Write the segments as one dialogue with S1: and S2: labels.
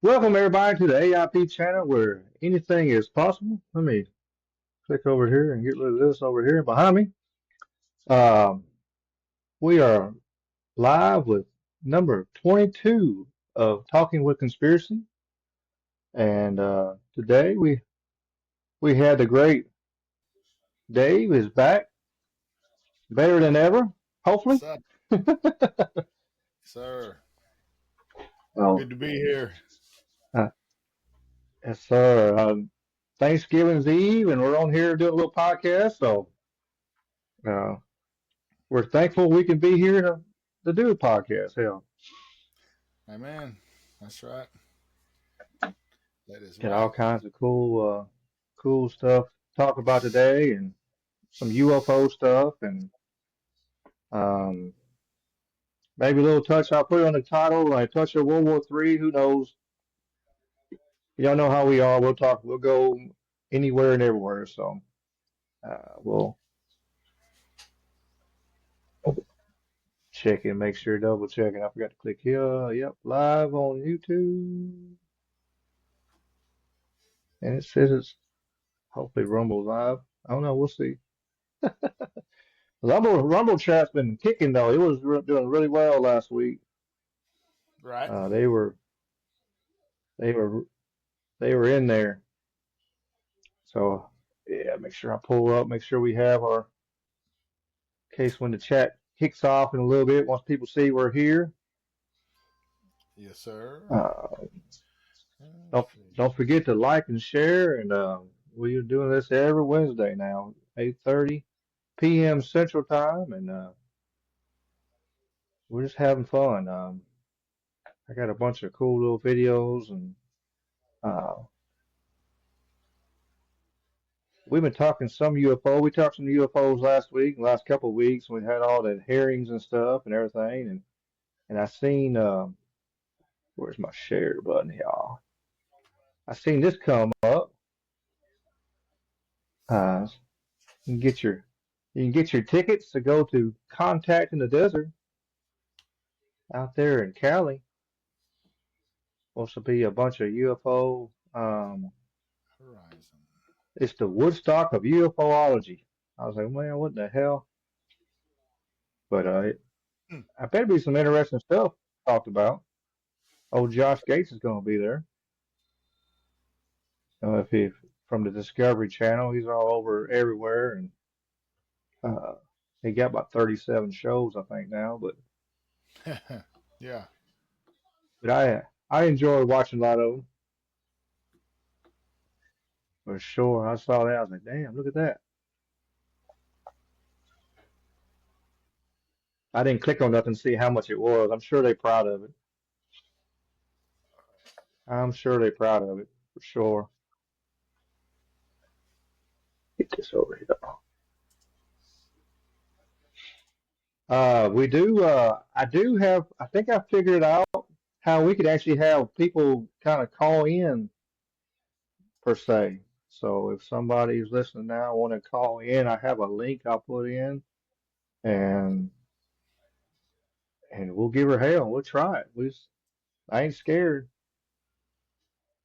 S1: Welcome everybody to the A.I.P channel where anything is possible. Let me click over here and get rid of this over here behind me. Um, we are live with number 22 of Talking with Conspiracy, and today we had the great Dave is back, better than ever, hopefully.
S2: What's up, sir?
S1: Oh,
S2: Good to be here.
S1: uh, yes, sir. Thanksgiving's Eve, and we're on here doing a little podcast, so uh, we're thankful we can be here to do a podcast. Hell.
S2: Amen. That's right. That is
S1: Got
S2: right.
S1: all kinds of cool stuff to talk about today, and some UFO stuff, and um, maybe a little touch. I'll put it on the title, like touch of World War III. Who knows? Y'all know how we are. We'll talk. We'll go anywhere and everywhere. So we'll check and make sure, double check. And I forgot to click here. Yep, live on YouTube, and it says it's hopefully Rumble live. I don't know. We'll see. Rumble chat's been kicking though. It was doing really well last week.
S2: Right.
S1: Uh, they were they were they were in there. So yeah, make sure I pull up, make sure we have our case when the chat kicks off in a little bit. Once people see we're here,
S2: Yes, sir.
S1: uh, don't
S2: Let's see.
S1: don't forget to like and share. And we are doing this every Wednesday now, 8:30 p.m. Central Time, and we're just having fun. I got a bunch of cool little videos, and uh, we've been talking some UFO. We talked some UFOs last week, last couple of weeks. We had all the hearings and stuff and everything, and I seen where's my share button, y'all? I seen this come up. Uh, you can get your you can get your tickets to go to Contact in the Desert out there in Cali. Supposed to be a bunch of UFO.
S2: Horizon.
S1: It's the Woodstock of UFOlogy. I was like, man, what the hell? But
S2: Hmm.
S1: I bet be some interesting stuff talked about. Old Josh Gates is going to be there. If he from the Discovery Channel, he's all over everywhere, and uh, he got about 37 shows, I think now.
S2: Yeah.
S1: But I enjoy watching a lot of them for sure. I saw that, I was like, damn, look at that. I didn't click on nothing to see how much it was. I'm sure they're proud of it. I'm sure they're proud of it for sure. Get this over here. We do. I do have. I think I figured out how we could actually have people kind of call in per se. So if somebody's listening now, want to call in, I have a link I'll put in, and we'll give her hell. We'll try it. I ain't scared.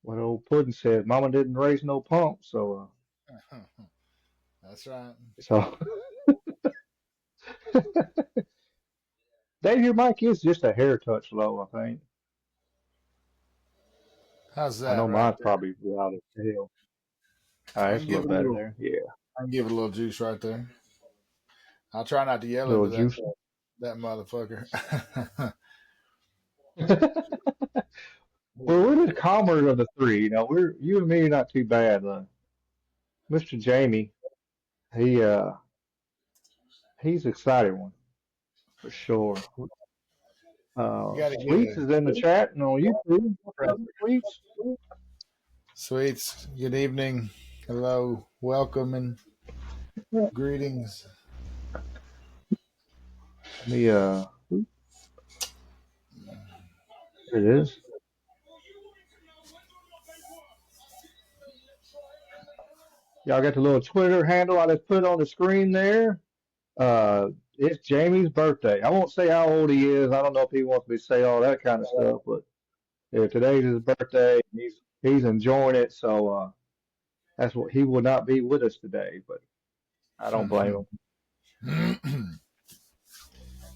S1: What old Puddin said, Mama didn't raise no punk,
S2: That's right.
S1: so Dave, your mic is just a hair touch low, I think.
S2: How's
S1: I
S2: that
S1: know
S2: right
S1: mine's
S2: there?
S1: probably loud as hell. All right,
S2: I
S1: it's
S2: can
S1: a
S2: give
S1: little
S2: it a
S1: better
S2: little.
S1: there. Yeah,
S2: I can give it a little juice right there. I'll try not to yell
S1: little
S2: into that
S1: juice.
S2: that motherfucker.
S1: Well, we're the calmer of the three. You know, we're you and me are not too bad. Mr. Jamie, he he's the excited one for sure.
S2: You got to get
S1: Sweets is in the chat and on YouTube. What's
S2: a
S1: up, Sweets?
S2: sweets. Good evening. Hello. Welcome and
S1: Let
S2: greetings.
S1: me there it is. Y'all got the little Twitter handle I just put on the screen there. It's Jamie's birthday. I won't say how old he is. I don't know if he wants me to say all that kind of stuff, but Yeah, today's his birthday. He's enjoying it, so that's what he will not be with us today. But I don't blame him.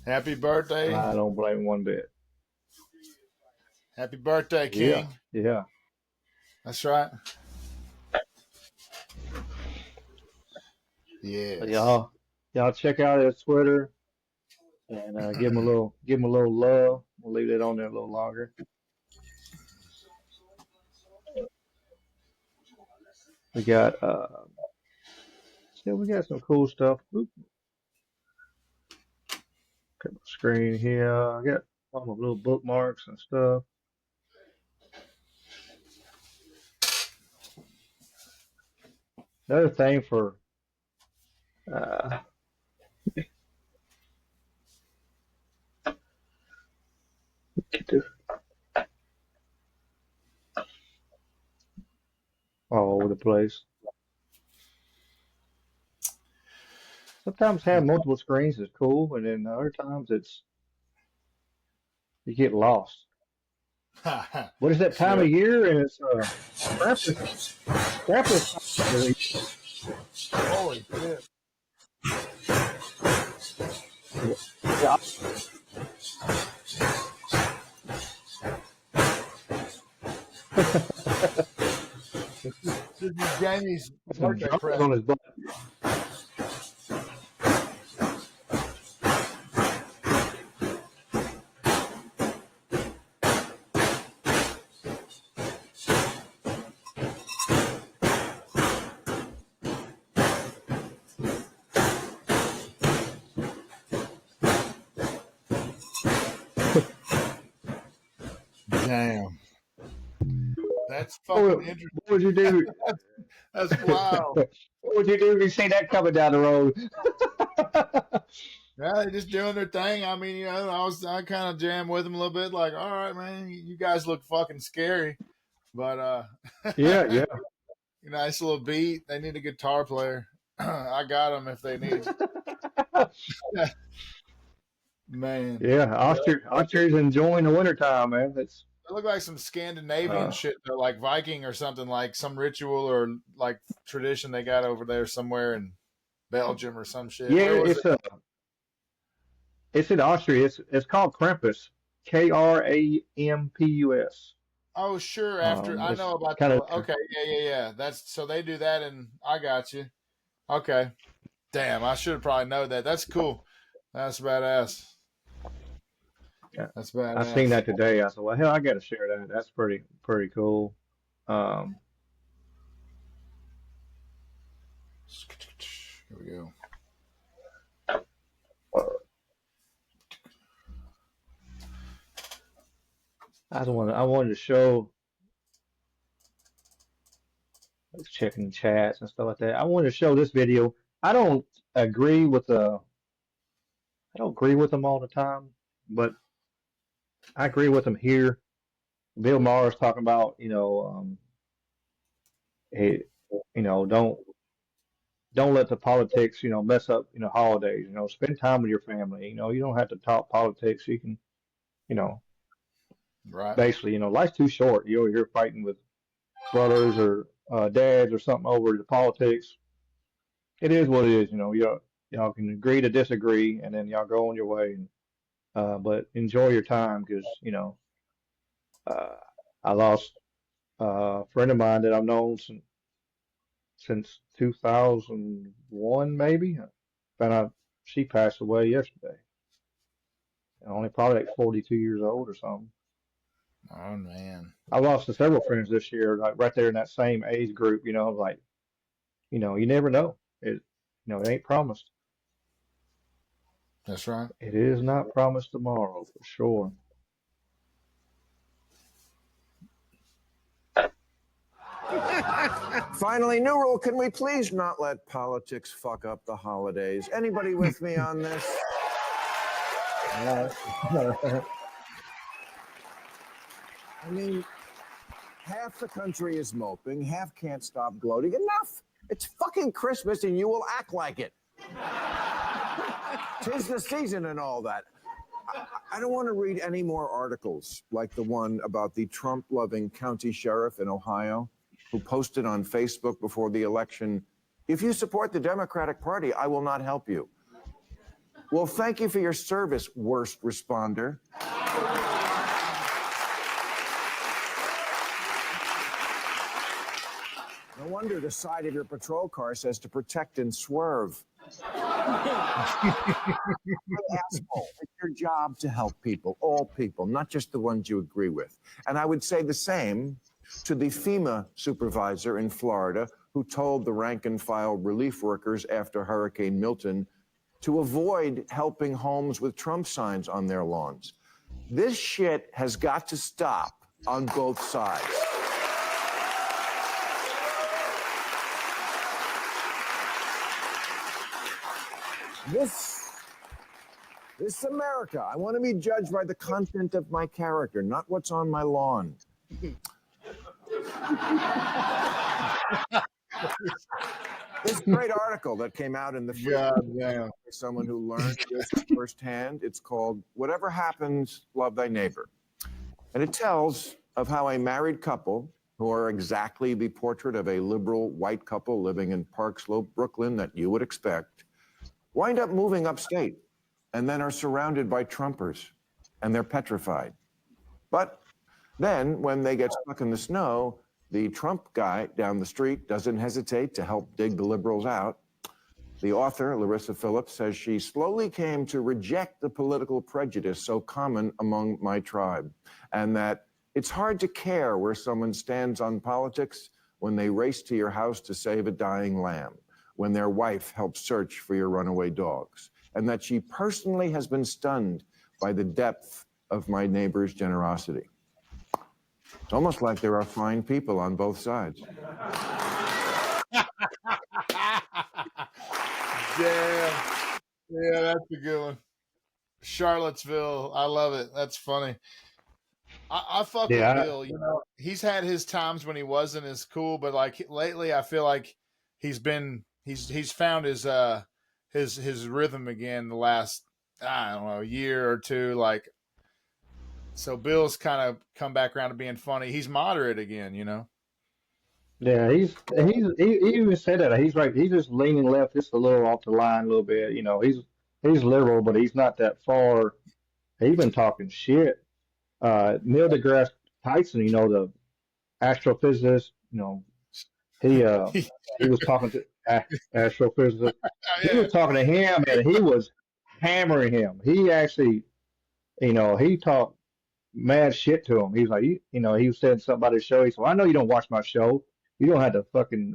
S2: Happy birthday.
S1: I don't blame him one bit.
S2: Happy birthday,
S1: Yeah,
S2: King.
S1: yeah.
S2: That's right.
S1: So
S2: Yes.
S1: y'all check out his Twitter and give him a little love. We'll leave it on there a little longer. We got we got some cool stuff. Oop, got my screen here. I got all my little bookmarks and stuff. Another thing for uh, all over the place. Sometimes having multiple screens is cool, and then other times you get lost. What is that time
S2: Sure.
S1: of year? And it's Krampus Krampus time of the
S2: Holy shit.
S1: year. Yeah,
S2: This is Jamie's
S1: some
S2: birthday
S1: drugs on
S2: present.
S1: his butt.
S2: Damn. That's
S1: What,
S2: fucking interesting.
S1: what would you do?
S2: That's wild.
S1: What would you do if you see that coming down the road?
S2: Yeah, they're just doing their thing. I mean, I kind of jam with them a little bit, like, all right, man, you guys look fucking scary, but
S1: Yeah, yeah.
S2: nice little beat. They need a guitar player. I got them if they need. Man,
S1: Yeah, Austria's enjoying the wintertime, man. It's
S2: they look like some Scandinavian
S1: uh,
S2: shit, though, like Viking or something, like some ritual or like tradition they got over there somewhere in Belgium or some shit.
S1: yeah,
S2: Where was it?
S1: it's in Austria. It's called Krampus, Krampus.
S2: Oh, sure. After I
S1: It's
S2: know about the.
S1: kind of
S2: Okay, yeah. That's so they do that, and I got you. Okay, damn, I should probably know that. That's cool. That's badass. That's
S1: I seen
S2: badass.
S1: that today. I said, well, hell, I got to share that. That's pretty cool. Um,
S2: Here we go.
S1: I wanted to show. I was checking chats and stuff like that. I wanted to show this video. I don't agree with the. I don't agree with them all the time, but I agree with them here. Bill Maher's talking about, hey, don't let the politics, mess up, holidays. Spend time with your family. You don't have to talk politics. You can, you know,
S2: Right.
S1: basically, life's too short. You're here fighting with brothers or dads or something over the politics. It is what it is. Y'all can agree to disagree, and then y'all go on your way. But enjoy your time because uh, I lost a friend of mine that I've known since 2001, maybe. Found out she passed away yesterday. Only probably like 42 years old or something.
S2: Oh man.
S1: I lost several friends this year, like right there in that same age group. Like you never know. It ain't promised.
S2: That's right.
S1: It is not promised tomorrow for sure.
S3: Finally, new rule. Can we please not let politics fuck up the holidays? Anybody with me on this?
S1: Uh,
S3: I mean, half the country is moping, half can't stop gloating. Enough! It's fucking Christmas and you will act like it. 'Tis the season and all that. I don't want to read any more articles like the one about the Trump-loving county sheriff in Ohio who posted on Facebook before the election, "If you support the Democratic Party, I will not help you." Well, thank you for your service, worst responder. No wonder the side of your patrol car says to protect and swerve. Asshole. It's your job to help people, all people, not just the ones you agree with. And I would say the same to the FEMA supervisor in Florida who told the rank and file relief workers after Hurricane Milton to avoid helping homes with Trump signs on their lawns. This shit has got to stop on both sides. This is America. I want to be judged by the content of my character, not what's on my lawn. This great article that came out in the free someone who learned this firsthand. It's called "Whatever Happens, Love Thy Neighbor." And it tells of how a married couple, who are exactly the portrait of a liberal white couple living in Park Slope, Brooklyn, that you would expect, wind up moving upstate and then are surrounded by Trumpers, and they're petrified. But then, when they get stuck in the snow, the Trump guy down the street doesn't hesitate to help dig the liberals out. The author, Larissa Phillips, says she slowly came to reject the political prejudice so common among my tribe, and that it's hard to care where someone stands on politics when they race to your house to save a dying lamb, when their wife helps search for your runaway dogs, and that she personally has been stunned by the depth of my neighbor's generosity. It's almost like there are fine people on both sides.
S2: Yeah, that's a good one. Charlottesville, I love it. That's funny. I fuck with Bill. You know, he's had his times when he wasn't as cool, but like lately, I feel like he's found his rhythm again. The last, I don't know, year or two. Like, so Bill's kind of come back around to being funny. He's moderate again. You know.
S1: Yeah, he even said that he's right. He's just leaning left, just a little off the line, a little bit. You know, he's liberal, but he's not that far. He's been talking shit. Neil deGrasse Tyson, you know, the astrophysicist, you know, he was talking to astrophysicist. He
S2: Yeah.
S1: was talking to him, and he was hammering him. He actually, you know, he talked mad shit to him. He's like, you know, he was saying something about his show. He said, "Well, I know you don't watch my show. You don't have to fucking,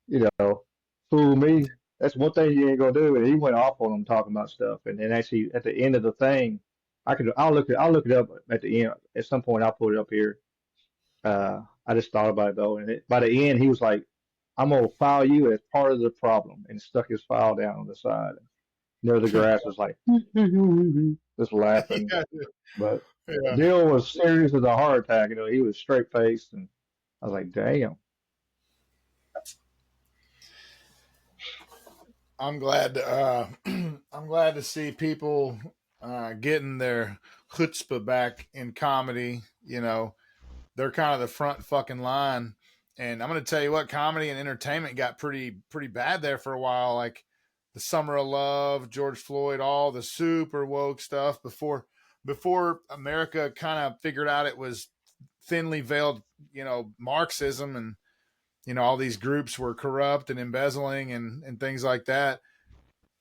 S1: you know, fool me. That's one thing you ain't gonna do." And he went off on him talking about stuff. And then actually at the end of the thing, I'll look it up at the end. At some point, I'll put it up here. I just thought about it though, and by the end, he was like, "I'm gonna file you as part of the problem," and stuck his file down on the side. Near the grass was like just laughing.
S2: Yeah.
S1: But
S2: Yeah.
S1: Neil was serious as a heart attack. You know, he was straight faced, and I was like, "Damn."
S2: I'm glad to I'm glad to see people getting their chutzpah back in comedy. You know, they're kind of the front fucking line. And I'm going to tell you what, comedy and entertainment got pretty bad there for a while. Like the Summer of Love, George Floyd, all the super woke stuff before America kind of figured out it was thinly veiled, you know, Marxism, and you know all these groups were corrupt and embezzling and things like that.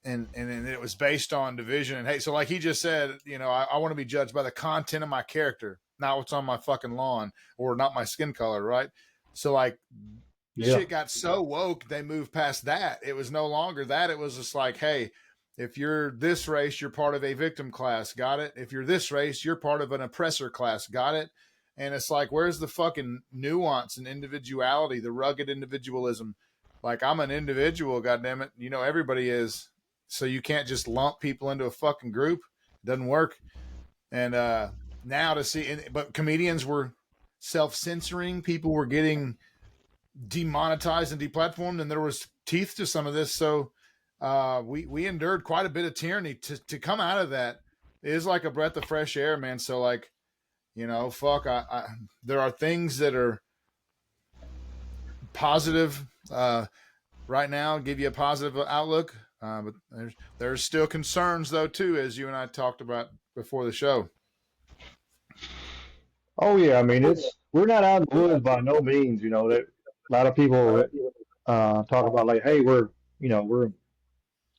S2: And it was based on division and hate. So like he just said, you know, I want to be judged by the content of my character, not what's on my fucking lawn or not my skin color, right? So like
S1: Yeah.
S2: shit got so woke, they moved past that. It was no longer that. It was just like, hey, if you're this race, you're part of a victim class. Got it? If you're this race, you're part of an oppressor class. Got it? And it's like, where's the fucking nuance and individuality, the rugged individualism? Like, I'm an individual, goddammit. You know, everybody is. So you can't just lump people into a fucking group. It doesn't work. And now to see, but comedians were self-censoring. People were getting demonetized and deplatformed, and there was teeth to some of this. So we endured quite a bit of tyranny to come out of that. it is like a breath of fresh air, man. So like, fuck, there are things that are positive right now, give you a positive outlook. But there's still concerns though too, as you and I talked about before the show.
S1: Oh yeah, I mean we're not out in the woods by no means. That a lot of people talk about like, hey, we're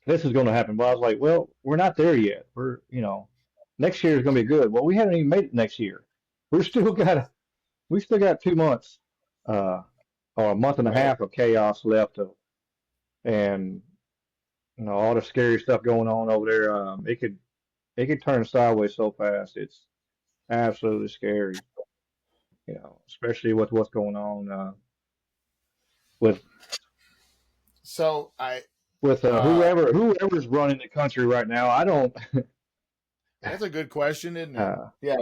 S1: this is going to happen. But I was like, well, we're not there yet. Next year is going to be good. Well, we haven't even made it next year. We're still got we still got 2 months, uh, or a month and a
S2: Right.
S1: half of chaos left and all the scary stuff going on over there. It could turn sideways so fast. It's absolutely scary. Especially with what's going on with
S2: So I
S1: whoever's running the country right now. I don't.
S2: That's a good question, isn't it?
S1: Uh,
S2: Yeah.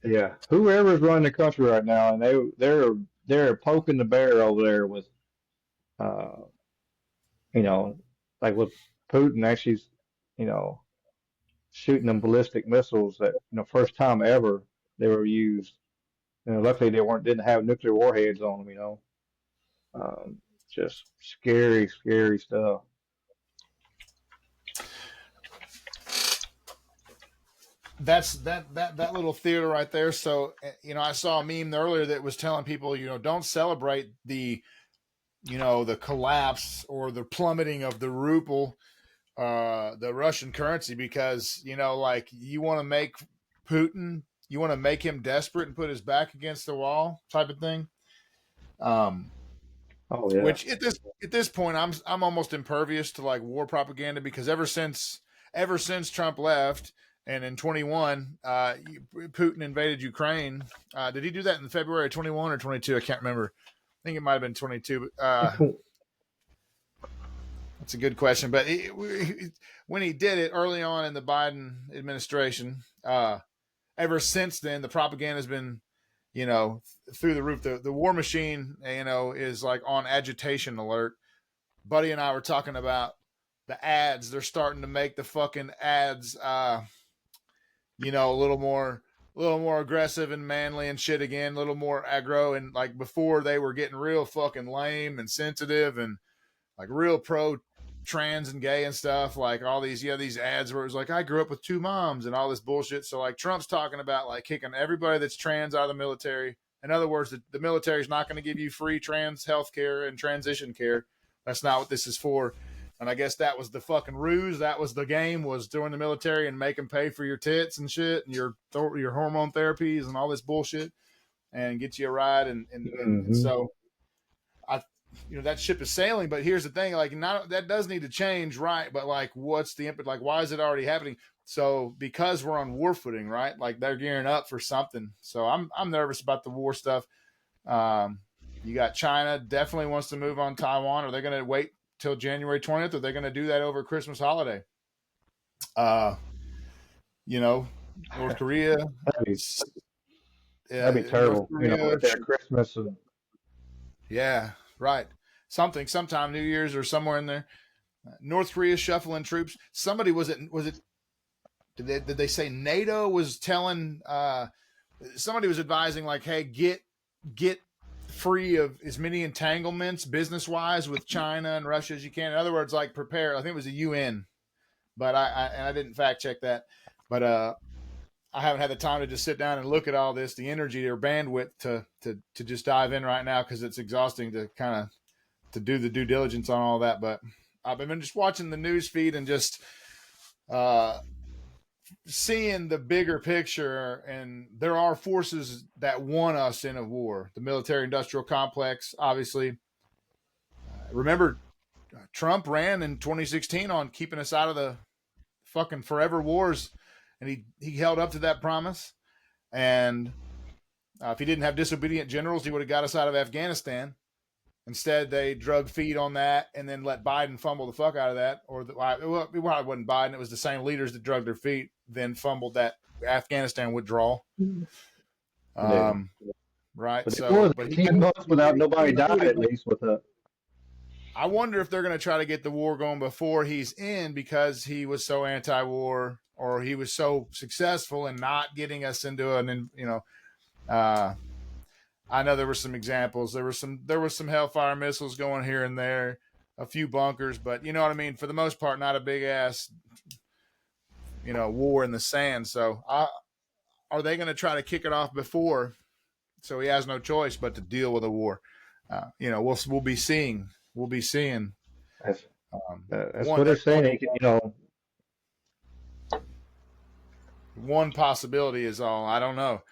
S1: yeah, whoever's running the country right now, and they're poking the bear over there with, uh, like with Putin actually, you know, shooting them ballistic missiles that first time ever they were used. Luckily they didn't have nuclear warheads on them. Um, just scary, scary stuff.
S2: That's that little theater right there. So I saw a meme earlier that was telling people, don't celebrate the collapse or the plummeting of the ruble, the Russian currency, because like you want to make Putin, you want to make him desperate and put his back against the wall type of thing.
S1: Oh yeah.
S2: Which at this point I'm almost impervious to like war propaganda, because ever since Trump left and in 21 Putin invaded Ukraine. Did he do that in February of 21 or 22? I can't remember. I think it might have been 22. That's a good question. But when he did it early on in the Biden administration, ever since then, the propaganda has been, through the roof. The war machine, is like on agitation alert. Buddy and I were talking about the ads. They're starting to make the fucking ads, a little more aggressive and manly and shit again, a little more aggro. And like before, they were getting real fucking lame and sensitive and like real pro trans and gay and stuff. Like all these, these ads where it was like, I grew up with 2 moms and all this bullshit. So like Trump's talking about like kicking everybody that's trans out of the military. In other words, the military is not going to give you free trans health care and transition care. That's not what this is for. And I guess that was the fucking ruse. That was the game, was join the military and make them pay for your tits and shit and your hormone therapies and all this bullshit and get you a ride. And
S1: Mm-hmm.
S2: so I, that ship is sailing. But here's the thing, like, not that does need to change, right? But like, what's the input? Like, why is it already happening? So because we're on war footing, right? Like they're gearing up for something. So I'm nervous about the war stuff. You got China definitely wants to move on Taiwan. Are they going to wait till January 20th? Or are they going to do that over Christmas holiday? North Korea.
S1: That'd be
S2: North
S1: terrible.
S2: Korea.
S1: Right there, Christmas.
S2: Yeah, right. Sometime New Year's or somewhere in there. North Korea shuffling troops. Somebody was it? Did they say NATO was telling? Somebody was advising like, hey, get free of as many entanglements business wise with China and Russia as you can. In other words, like prepare. I think it was the UN, but I didn't fact check that. But I haven't had the time to just sit down and look at all this, the energy or bandwidth to just dive in right now, because it's exhausting to kind of to do the due diligence on all that. But I've been just watching the news feed and just seeing the bigger picture. And there are forces that want us in a war. The military industrial complex, obviously. Remember, Trump ran in 2016 on keeping us out of the fucking forever wars, and he held up to that promise. And if he didn't have disobedient generals, he would have got us out of Afghanistan. Instead, they drug feet on that and then let Biden fumble the fuck out of that. Or it wasn't Biden; it was the same leaders that drug their feet, then fumbled that Afghanistan withdrawal.
S1: Yeah.
S2: Right.
S1: But it
S2: So,
S1: was
S2: but
S1: 10 months without nobody died, at least with a.
S2: I wonder if they're going to try to get the war going before he's in, because he was so anti-war or he was so successful in not getting us into an, I know there were some examples. There was some Hellfire missiles going here and there, a few bunkers, but you know what I mean. For the most part, not a big ass, war in the sand. So, are they going to try to kick it off before? So he has no choice but to deal with a war. We'll be seeing. We'll be seeing.
S1: That's what they're saying.
S2: One possibility is all. I don't know.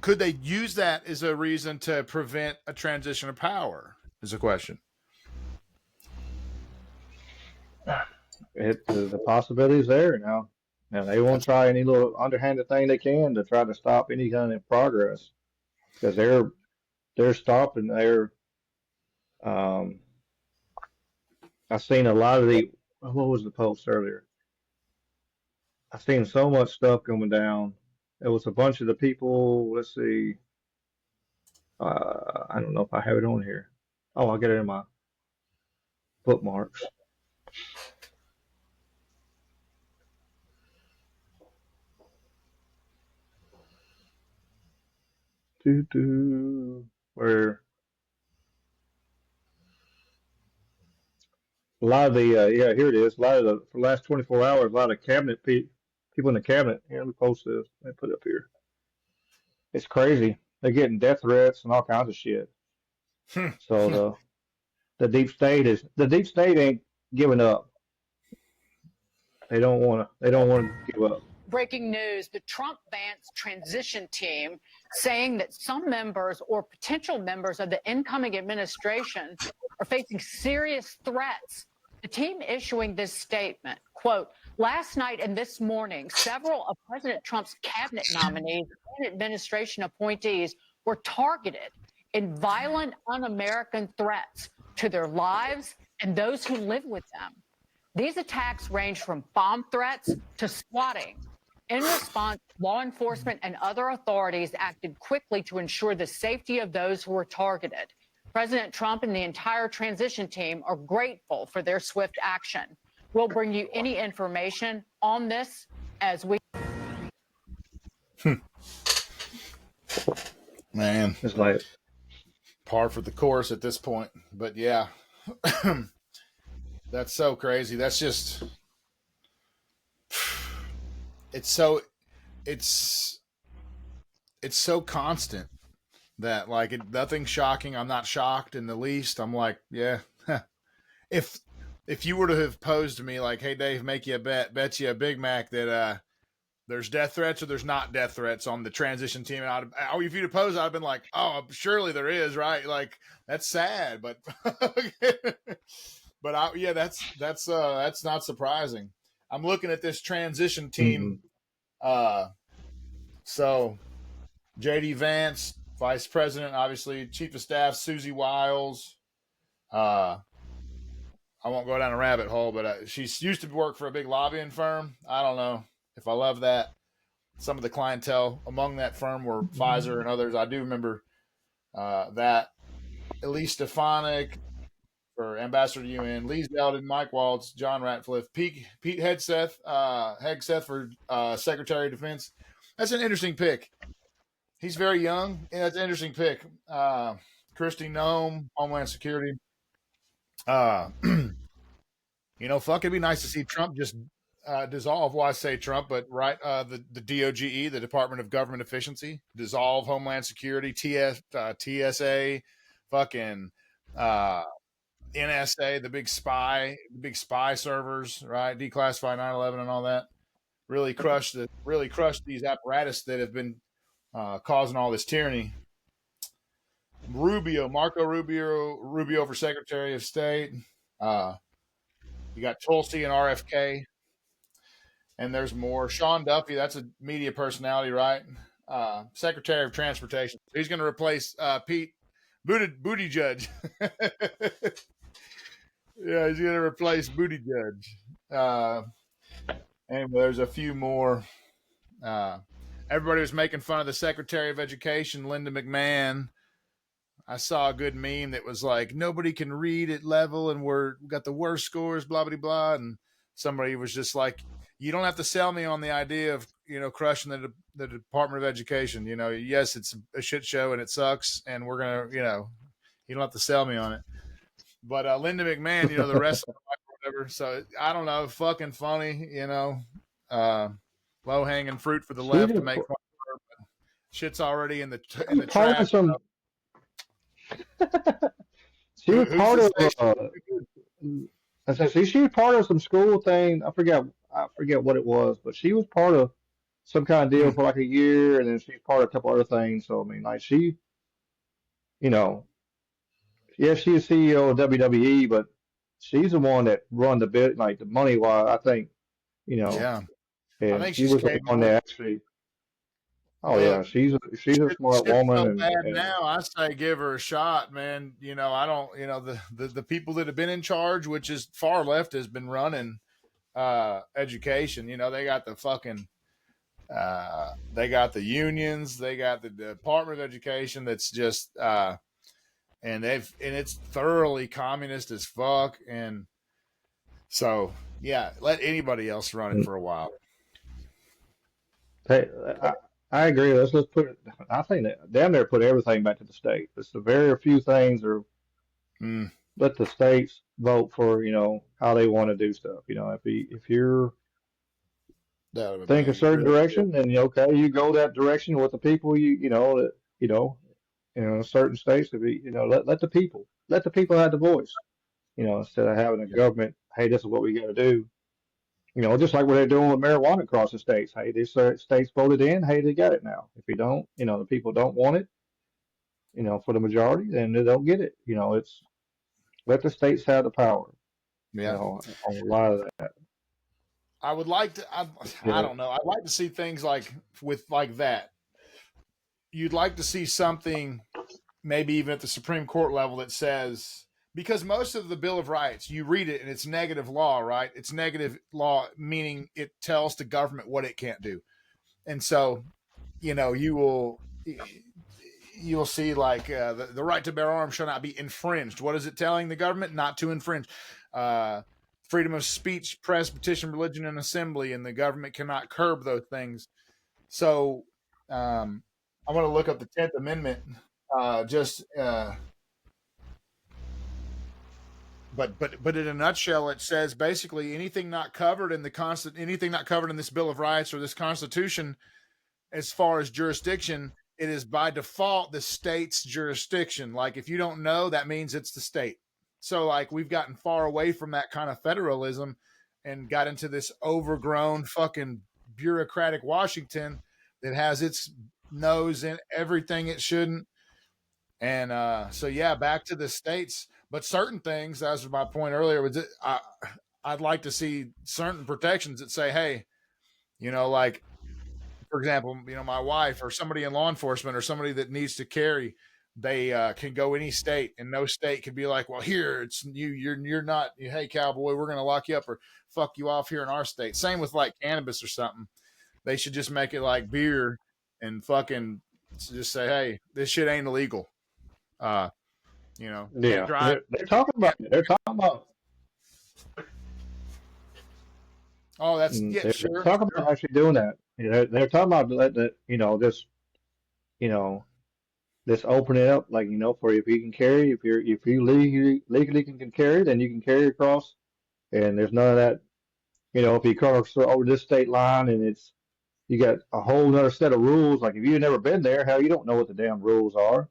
S2: Could they use that as a reason to prevent a transition of power? Is a question.
S1: The possibility is there now. And they won't try any little underhanded thing they can to try to stop any kind of progress, because they're stopping. I've seen a lot of what was the post earlier? I've seen so much stuff coming down. It was a bunch of the people. Let's see. I don't know if I have it on here. Oh, I'll get it in my bookmarks. Where a lot of the here it is. A lot of for the last 24 hours, a lot of cabinet people in the cabinet. Here, let me post this. Let me put it up here. It's crazy. They're getting death threats and all kinds of shit. So the deep state ain't giving up. They don't want to give up.
S4: Breaking news, the Trump Vance transition team saying that some members or potential members of the incoming administration are facing serious threats. The team issuing this statement, quote, last night and this morning, several of President Trump's cabinet nominees and administration appointees were targeted in violent, un-American threats to their lives and those who live with them. These attacks range from bomb threats to swatting. In response, law enforcement and other authorities acted quickly to ensure the safety of those who were targeted. President Trump and the entire transition team are grateful for their swift action. We'll bring you any information on this as we...
S2: Man.
S1: It's like
S2: par for the course at this point. But yeah, that's so crazy. That's just... It's so constant that nothing's shocking. I'm not shocked in the least. I'm like, yeah. if you were to have posed to me like, hey Dave, make you a bet you a Big Mac that there's death threats or there's not death threats on the transition team, and if you'd have posed, I'd have been like, oh, surely there is, right? Like, that's sad, but that's not surprising. I'm looking at this transition team. So J.D. Vance, Vice President, obviously, Chief of Staff Susie Wiles. I won't go down a rabbit hole, but she used to work for a big lobbying firm. I don't know if I love that. Some of the clientele among that firm were Pfizer and others. I do remember that. Elise Stefanik for Ambassador to UN, Lee Zeldin, Mike Waltz, John Ratcliffe, Pete Hegseth for Secretary of Defense. That's an interesting pick. He's very young. Yeah, that's an interesting pick. Kristi Noem, Homeland Security. Fuck, it'd be nice to see Trump just dissolve. Well, I say Trump, but right, the DOGE, the Department of Government Efficiency, dissolve Homeland Security, TSA, fucking NSA, the big spy servers, right? Declassify 9/11 and all that. Really crushed these apparatus that have been causing all this tyranny. Marco Rubio for Secretary of State. You got Tulsi and RFK. And there's more. Sean Duffy, that's a media personality, right? Secretary of Transportation. He's going to replace Pete Buttigieg. Yeah, he's going to replace Buttigieg. And there's a few more. Everybody was making fun of the Secretary of Education, Linda McMahon. I saw a good meme that was like, nobody can read at level and we got the worst scores, blah, blah, blah. And somebody was just like, you don't have to sell me on the idea of, crushing the Department of Education. Yes, it's a shit show and it sucks. And we're going to, you don't have to sell me on it. But Linda McMahon, the rest of whatever. So I don't know, fucking funny, low hanging fruit for the left to make fun of her. But shit's already in the
S1: part
S2: trash.
S1: of some. She was part of. I said, see, she was part of some school thing. I forget what it was, but she was part of some kind of deal for like a year, and then she's part of a couple other things. So I mean, like she, yeah, she's CEO of WWE, but she's the one that run the bit, like the money wise. I think,
S2: Yeah, I
S1: and
S2: think
S1: she
S2: she's
S1: was the one
S2: capable.
S1: that actually. Oh yeah,
S2: Look,
S1: she's a smart
S2: shit's so
S1: woman,
S2: bad
S1: and
S2: now. I say give her a shot, man. I don't. The people that have been in charge, which is far left, has been running education. They got the fucking. They got the unions. They got the Department of Education. That's just and it's thoroughly communist as fuck. And so yeah, let anybody else run it for a while.
S1: hey, I agree. Let's put it. I think that damn near put everything back to the state. It's the very few things are let the states vote for how they want to do stuff. If you're think a certain
S2: Really
S1: direction, then okay, you go that direction with the people certain states to be let the people have the voice. Instead of having a government, hey, this is what we got to do. Just like what they're doing with marijuana across the states. Hey, these states voted in. Hey, they got it now. If you don't, the people don't want it. For the majority, then they don't get it. It's let the states have the power.
S2: Yeah.
S1: On a lot of that.
S2: I would like to. I don't know. I'd like to see things like that. You'd like to see something, maybe even at the Supreme Court level, that says, because most of the Bill of Rights, you read it and it's negative law, right? It's negative law, meaning it tells the government what it can't do. And so, you'll see like the right to bear arms shall not be infringed. What is it telling the government? Not to infringe. Freedom of speech, press, petition, religion, and assembly, and the government cannot curb those things. So I'm going to look up the 10th Amendment. But in a nutshell, it says basically anything not covered in anything not covered in this Bill of Rights or this Constitution, as far as jurisdiction, it is by default the state's jurisdiction. Like if you don't know, that means it's the state. So like we've gotten far away from that kind of federalism and got into this overgrown fucking bureaucratic Washington that has its nose in everything it shouldn't. And so yeah, back to the states. But certain things, as was my point earlier, was I'd like to see certain protections that say, hey, like for example, my wife or somebody in law enforcement or somebody that needs to carry, they can go any state, and no state can be like, well, here it's you're not. Hey, cowboy, we're gonna lock you up or fuck you off here in our state. Same with like cannabis or something. They should just make it like beer and fucking just say, hey, this shit ain't illegal. Can't
S1: Yeah,
S2: drive.
S1: they're talking about it. They're talking about.
S2: Oh, that's
S1: They're
S2: sure.
S1: talking about actually doing that. They're talking about let that this you know this open it up like for if you can carry if you legally can carry, then you can carry across, and there's none of that. If you cross over this state line and you got a whole other set of rules. Like if you've never been there, hell, you don't know what the damn rules are.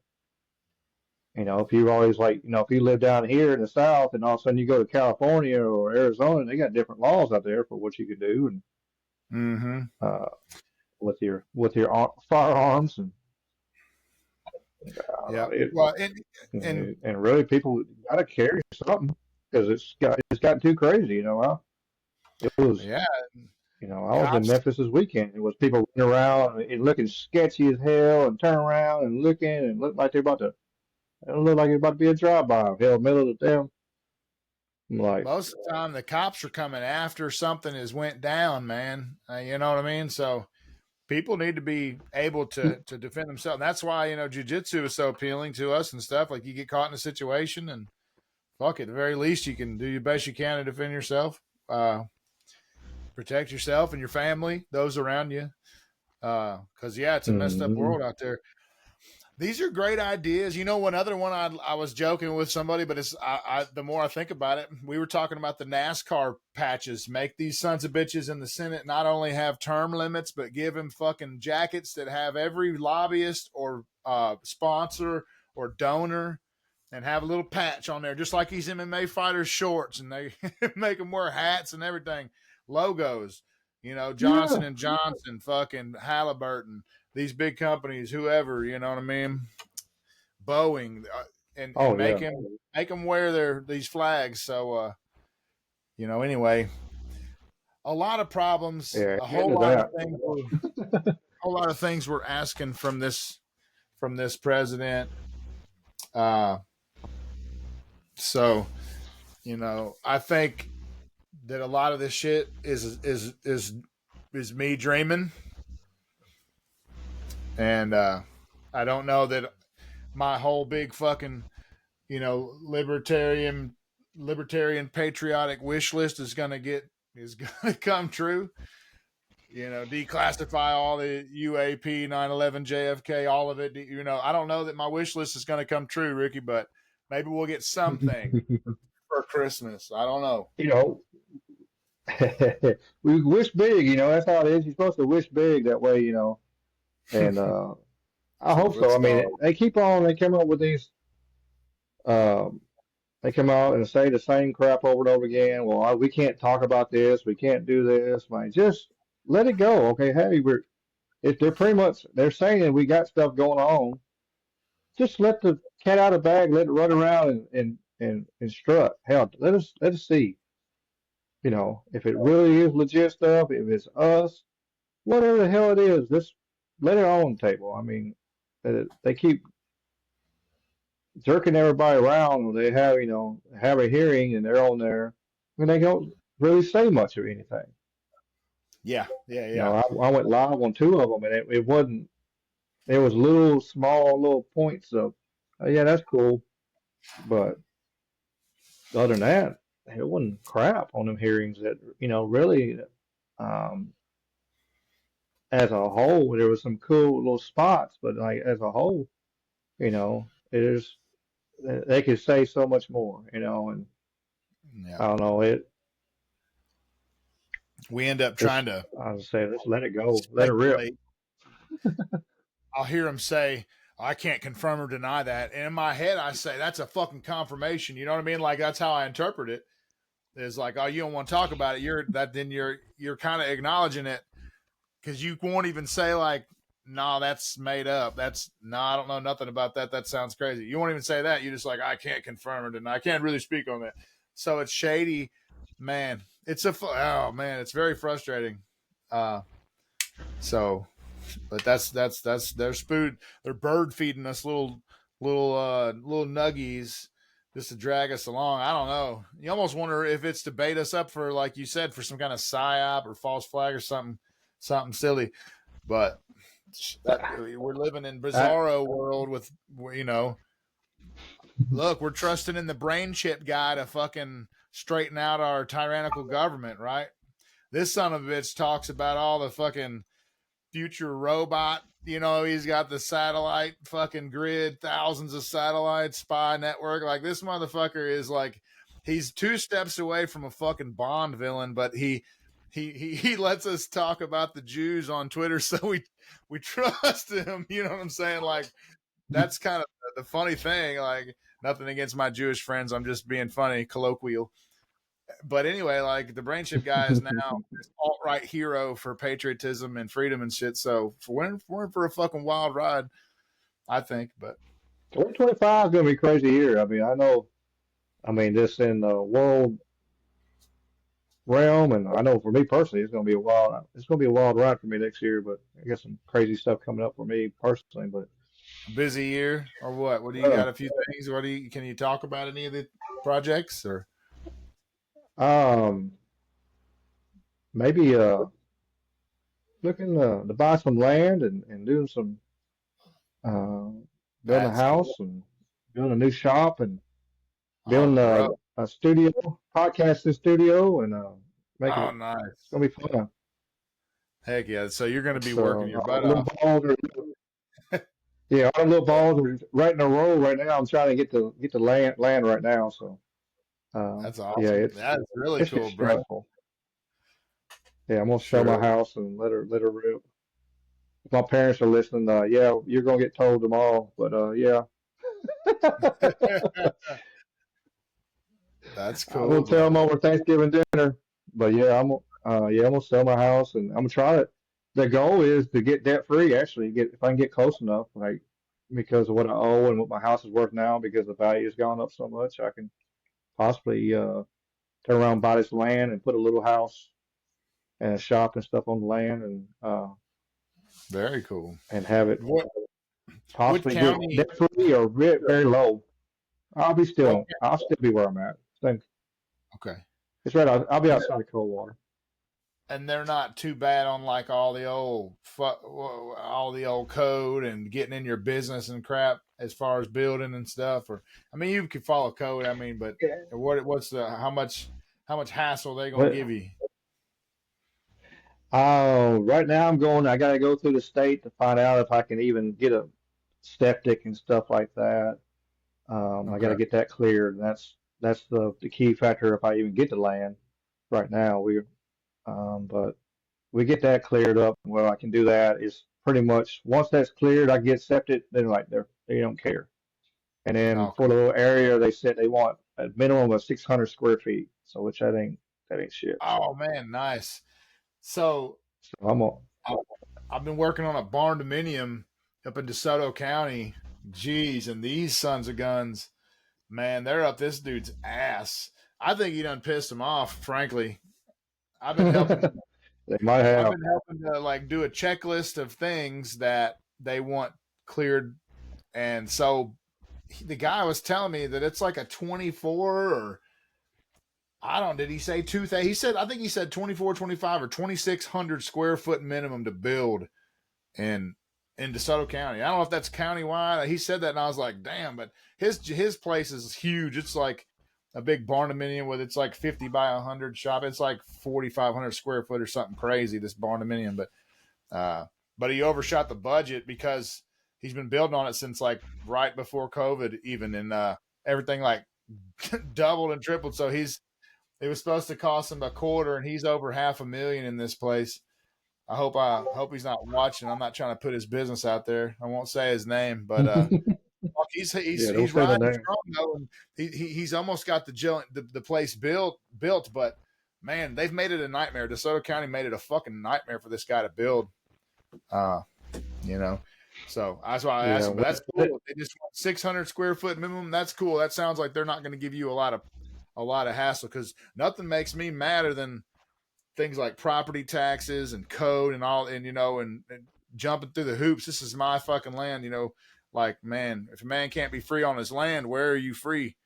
S1: If you always if you live down here in the South and all of a sudden you go to California or Arizona, they got different laws out there for what you can do and with your firearms and
S2: Yeah.
S1: it,
S2: Well,
S1: and really people got to carry something because it's gotten too crazy. It was.
S2: yeah,
S1: I was in
S2: cops.
S1: Memphis this weekend. It was people running around and looking sketchy as hell and turning around and looking and look like they're about to. It looked like it's about to be a drive-by. Hell, middle of the damn. I'm like,
S2: Most of the time, the cops are coming after something has went down, man. You know what I mean? So people need to be able to defend themselves. And that's why, jiu-jitsu is so appealing to us and stuff. Like, you get caught in a situation and fuck it, at the very least you can do your best you can to defend yourself, protect yourself and your family, those around you. Because it's a messed up world out there. These are great ideas. One other one I was joking with somebody, but it's the more I think about it, we were talking about the NASCAR patches. Make these sons of bitches in the Senate not only have term limits, but give them fucking jackets that have every lobbyist or sponsor or donor, and have a little patch on there, just like these MMA fighters' shorts, and they make them wear hats and everything, logos. Johnson and Johnson, fucking Halliburton, these big companies, whoever, you know what I mean? Boeing, and make them wear these flags. So, anyway, a lot of problems, a whole lot of things. A whole lot of things we're asking from this president. So, I think that a lot of this shit is me dreaming, and I don't know that my whole big fucking libertarian patriotic wish list is gonna come true. Declassify all the UAP, 9/11, JFK, all of it. I don't know that my wish list is gonna come true, Ricky, but maybe we'll get something for Christmas. I don't know.
S1: We wish big, that's how it is. You're supposed to wish big that way, and I hope so. I mean, they come up with these, they come out and say the same crap over and over again. Well, we can't talk about this. We can't do this. Man, just let it go. Okay. Hey, if they're saying that we got stuff going on, just let the cat out of the bag, let it run around and strut. Hell, let us see. If it really is legit stuff, if it's us, whatever the hell it is, just let it on the table. I mean, they keep jerking everybody around when they have a hearing and they're on there, and they don't really say much of anything.
S2: Yeah.
S1: I went live on two of them, and it wasn't. It was small points of, oh, yeah, that's cool, but other than that, it wasn't crap on them hearings that really. Um, as a whole, there was some cool little spots, but like as a whole, it is they could say so much more, and I don't know it.
S2: We end up trying to.
S1: I was saying, let's let it go, let it rip.
S2: I'll hear him say, "I can't confirm or deny that," and in my head, I say, "That's a fucking confirmation." You know what I mean? Like, that's how I interpret it. Is like, oh, you don't want to talk about it. You're kind of acknowledging it, because you won't even say like, "No, that's made up. I don't know nothing about that. That sounds crazy." You won't even say that. You just like, I can't confirm or deny. I can't really speak on that. So it's shady, man. It's very frustrating. So, but that's they're bird feeding us little nuggies just to drag us along. I don't know. You almost wonder if it's to bait us up for, like you said, for some kind of psyop or false flag or something silly. But we're living in bizarro world with, look, we're trusting in the brain chip guy to fucking straighten out our tyrannical government, right? This son of a bitch talks about all the fucking future robot. He's got the satellite fucking grid, thousands of satellite spy network. Like, this motherfucker is like, he's 2 steps away from a fucking Bond villain, but he lets us talk about the Jews on Twitter, so we trust him. You know what I'm saying? Like, that's kind of the funny thing. Like, nothing against my Jewish friends. I'm just being funny, colloquial. But anyway, like, the brain chip guy is now alt-right hero for patriotism and freedom and shit. So we're in for a fucking wild ride, I think. But
S1: 2025 is gonna be a crazy year. I mean, I know. I mean, this in the world realm, and I know for me personally, it's gonna be a wild ride for me next year. But I got some crazy stuff coming up for me personally. But
S2: a busy year or what? What do you got? A few things. Can you talk about any of the projects or?
S1: Maybe looking to buy some land and doing some uh, building a
S2: That's cool.
S1: house and building a new shop and
S2: Oh,
S1: building
S2: bro.
S1: a studio, podcasting studio, and making
S2: Oh,
S1: it. It's
S2: nice.
S1: gonna be fun.
S2: Heck yeah. So you're going to be
S1: It's
S2: working your
S1: all
S2: butt
S1: the little
S2: off.
S1: balls are yeah, all the little balls are right in a row right now. I'm trying to get the land right now. So
S2: That's
S1: yeah,
S2: awesome. That's really
S1: it's
S2: cool,
S1: just
S2: bro.
S1: stressful. Yeah, I'm gonna sell my
S2: Sure.
S1: house and let her rip. If my parents are listening, yeah, you're gonna get told tomorrow. But yeah,
S2: That's
S1: I'm
S2: cool,
S1: gonna tell them
S2: brother.
S1: over Thanksgiving dinner. But yeah, I'm gonna sell my house and I'm gonna try it. The goal is to get debt free. Actually, get if I can get close enough, like because of what I owe and what my house is worth now, because the value has gone up so much, I can possibly turn around, buy this land, and put a little house and a shop and stuff on the land,
S2: Very cool.
S1: and have it
S2: What
S1: possibly get
S2: county?
S1: debt free or very low.
S2: What?
S1: I'll still be where I'm at. Think
S2: Okay.
S1: it's right. I'll be outside of Coldwater.
S2: And they're not too bad on like all the old code and getting in your business and crap as far as building and stuff. Or I mean, you can follow code. I mean, but what's the how much hassle they gonna
S1: But
S2: give you?
S1: right now I'm going. I got to go through the state to find out if I can even get a septic and stuff like that. I got
S2: Okay.
S1: to get that cleared. And that's the key factor if I even get the land. Right now but we get that cleared up. Well, I can do that is pretty much once that's cleared, I get septic. Then like they don't care. And then
S2: Okay.
S1: for the little area, they said they want a minimum of 600 square feet. So which that ain't shit.
S2: Oh man, nice. So
S1: So I'm gonna.
S2: I- I've been working on a barn dominium up in DeSoto County. Geez, and these sons of guns, man, they're up this dude's ass. I think he done pissed him off, frankly. I've been helping
S1: They might
S2: I've
S1: have.
S2: been helping to like do a checklist of things that they want cleared, and so the guy was telling me that it's like a 24 or I don't. Did he say two things? He said I think he said 24, 25, or 2,600 square foot minimum to build in DeSoto County. I don't know if that's countywide. He said that, and I was like, damn. But his place is huge. It's like a big barndominium with it's like 50 by 100 shop. It's like 4,500 square foot or something crazy. This barndominium, but he overshot the budget because he's been building on it since like right before COVID, even, and everything like doubled and tripled. So it was supposed to cost him a quarter, and he's over $500,000 in this place. I hope he's not watching. I'm not trying to put his business out there. I won't say his name, but
S1: Yeah, don't
S2: he's
S1: say the
S2: riding
S1: name.
S2: strong though, and he's almost got the place built. But man, they've made it a nightmare. DeSoto County made it a fucking nightmare for this guy to build. Uh, you know, so that's why I asked
S1: Yeah,
S2: him. But that's cool. They just want 600 square foot minimum. That's cool. That sounds like they're not going to give you a lot of hassle because nothing makes me madder than things like property taxes and code and all, and and jumping through the hoops. This is my fucking land. Like, man, if a man can't be free on his land, where are you free?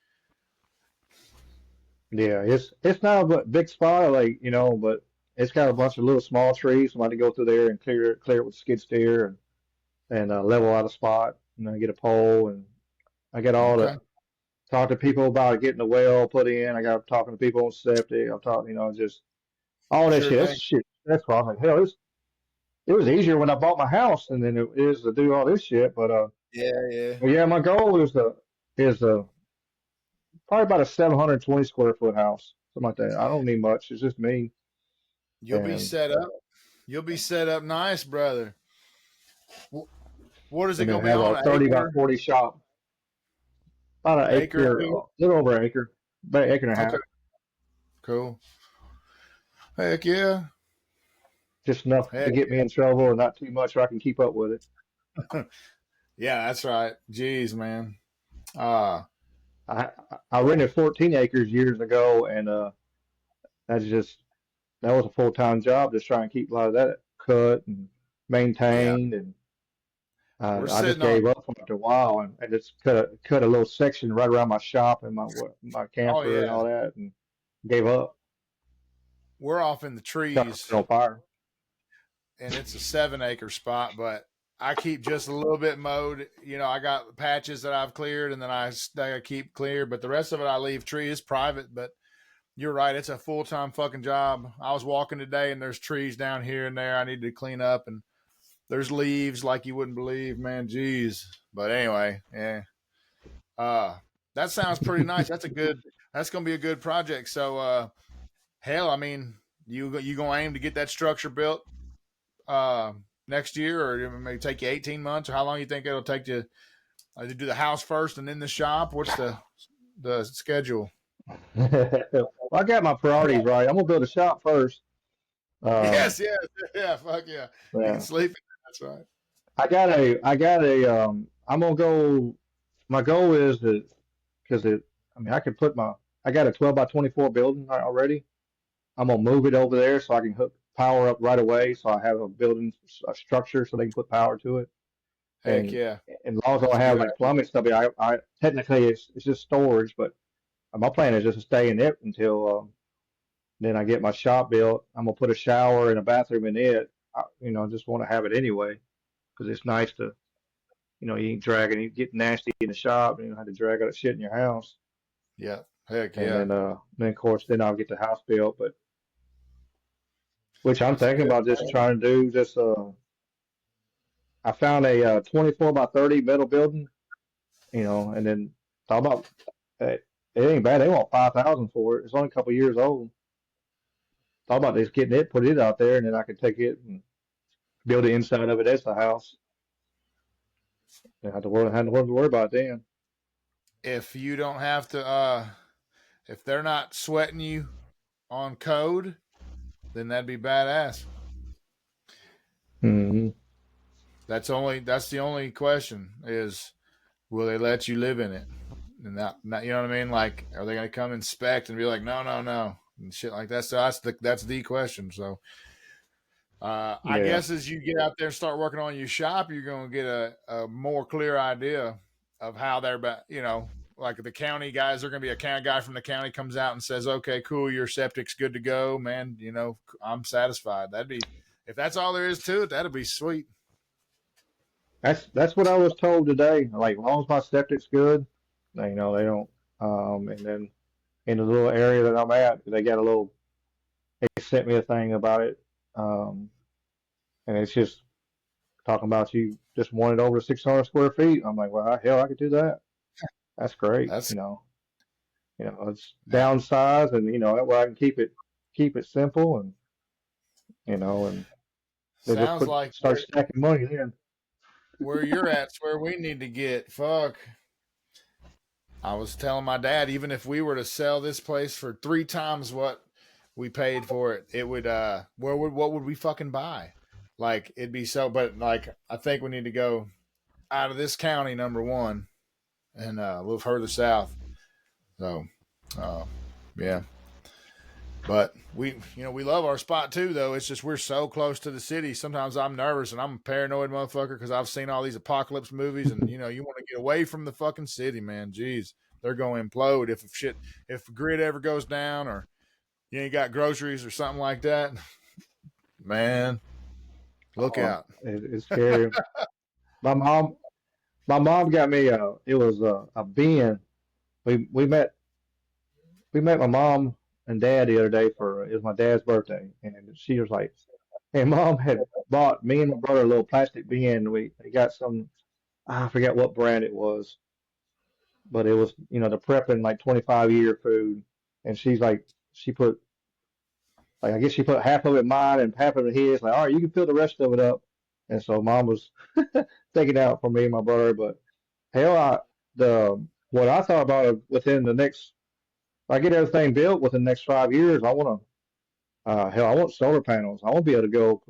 S1: yeah, it's not a big spot, like but it's got a bunch of little small trees. So I had to go through there and clear it with skid steer and level out a spot and then get a pole and I get all
S2: Okay,
S1: the talk to people about getting the well put in. I got talking to people on septic. I'm talking, just all that
S2: sure
S1: shit. That's
S2: thing.
S1: shit. That's why I was like, hell, it was easier when I bought my house than it is to do all this shit.
S2: Yeah, yeah.
S1: But yeah, my goal is probably about a 720 square foot house, something like that. I don't need much. It's just me,
S2: You'll be
S1: and
S2: set up. You'll be set up nice, brother. What is it
S1: and then
S2: gonna be
S1: have a
S2: on? An
S1: 30 by
S2: acre,
S1: 40 shop, about an
S2: acre or
S1: acre,
S2: two?
S1: a little over an acre, about an acre and a
S2: Okay,
S1: half,
S2: cool. Heck yeah.
S1: just enough to
S2: Heck
S1: get me in trouble and not too much so I can keep up with it.
S2: yeah, that's right. Jeez, man. Uh
S1: I I rented 14 acres years ago, and that's just that was a full time job, just trying to keep a lot of that cut and
S2: yeah.
S1: maintained, and
S2: We're
S1: I just
S2: sitting on.
S1: gave up after a while, and just cut a little section right around my shop and my
S2: Oh
S1: camper and
S2: yeah.
S1: all that, and gave up.
S2: We're off in the
S1: Got
S2: trees.
S1: on fire.
S2: and it's a 7-acre spot, but I keep just a little bit mowed. You know, I got patches that I've cleared, and then I keep clear, but the rest of it I leave tree. It's private, but you're right. It's a full-time fucking job. I was walking today, and there's trees down here and there I need to clean up, and there's leaves like you wouldn't believe, man. Jeez. But anyway, yeah. That sounds pretty nice. That's going to be a good project. So, hell, I mean, you going to aim to get that structure built next year, or it may take you 18 months, or how long you think it'll take you to do the house first and then the shop? What's the schedule?
S1: Well, I got my priorities right. I'm gonna build a shop first.
S2: Yes, yeah, fuck yeah. You can
S1: Yeah.
S2: sleep in it. That's right.
S1: I'm gonna go. My goal is that because I mean, I got a 12 by 24 building already. I'm gonna move it over there so I can hook power up right away. So I have a structure so they can put power to it.
S2: Heck
S1: And
S2: yeah.
S1: and as long as I
S2: That's
S1: don't
S2: a
S1: have
S2: good
S1: like plumbing stuff, I technically it's just storage, but my plan is just to stay in it until then I get my shop built. I'm gonna put a shower and a bathroom in it. I just want to have it anyway because it's nice to, you ain't dragging, you get nasty in the shop, and you don't have to drag out shit in your house.
S2: Yeah. Heck
S1: And
S2: yeah.
S1: then of course, then I'll get the house built. But which I'm
S2: That's a
S1: thinking
S2: good
S1: about just
S2: plan.
S1: trying to do. I found a 24 by 30 metal building, and then thought about it. It ain't bad. They want 5,000 for it. It's only a couple years old. Thought about just getting it, put it out there, and then I could take it and build the inside of it as the house. I had to worry about it then.
S2: If you don't have to if they're not sweating you on code, then that'd be badass.
S1: Hmm.
S2: That's the only question is, will they let you live in it? And not you know what I mean? Like, are they going to come inspect and be like, no, no, no, and shit like that? So that's the question. So, I
S1: Yeah.
S2: guess as you get out there and start working on your shop, you're going to get a more clear idea of how they're, like the county guys are going to be a county guy from the county comes out and says, okay, cool, your septic's good to go, man. I'm satisfied. If that's all there is to it, that'd be sweet.
S1: That's what I was told today. Like, as long as my septic's good, they don't. And then in the little area that I'm at, they got a little. They sent me a thing about it, um, and it's just talking about you just wanted over 600 square feet. I'm like, well, hell, I could do that. That's great.
S2: That's
S1: It's
S2: yeah.
S1: downsize, and that way I can keep it simple, and they just
S2: Sounds like
S1: start stacking money then.
S2: where you're at's where we need to get. Fuck. I was telling my dad, even if we were to sell this place for 3 times what we paid for it, it would what would we fucking buy? Like it'd be so, but like I think we need to go out of this county, number one, and a little further south. So, uh, yeah. But we love our spot too, though. It's just we're so close to the city. Sometimes I'm nervous and I'm a paranoid motherfucker because I've seen all these apocalypse movies, and you want to get away from the fucking city, man. Jeez, they're going to implode if the grid ever goes down, or you ain't got groceries or something like that. Man, look out.
S1: It's scary. My mom, my mom got me it was a bin. We we met we met my mom and dad the other day for it was my dad's birthday, and she was like, "Hey, mom had bought me and my brother a little plastic bin. We got some, I forget what brand it was, but it was the prepping like 25-year food, and she's like she put like I guess she put half of it mine and half of it his. Like, all right, you can fill the rest of it up, and so mom was taking out for me and my brother, but hell, the what I thought about it within the next, if I get everything built within the next 5 years, I want solar panels. I want to be able to go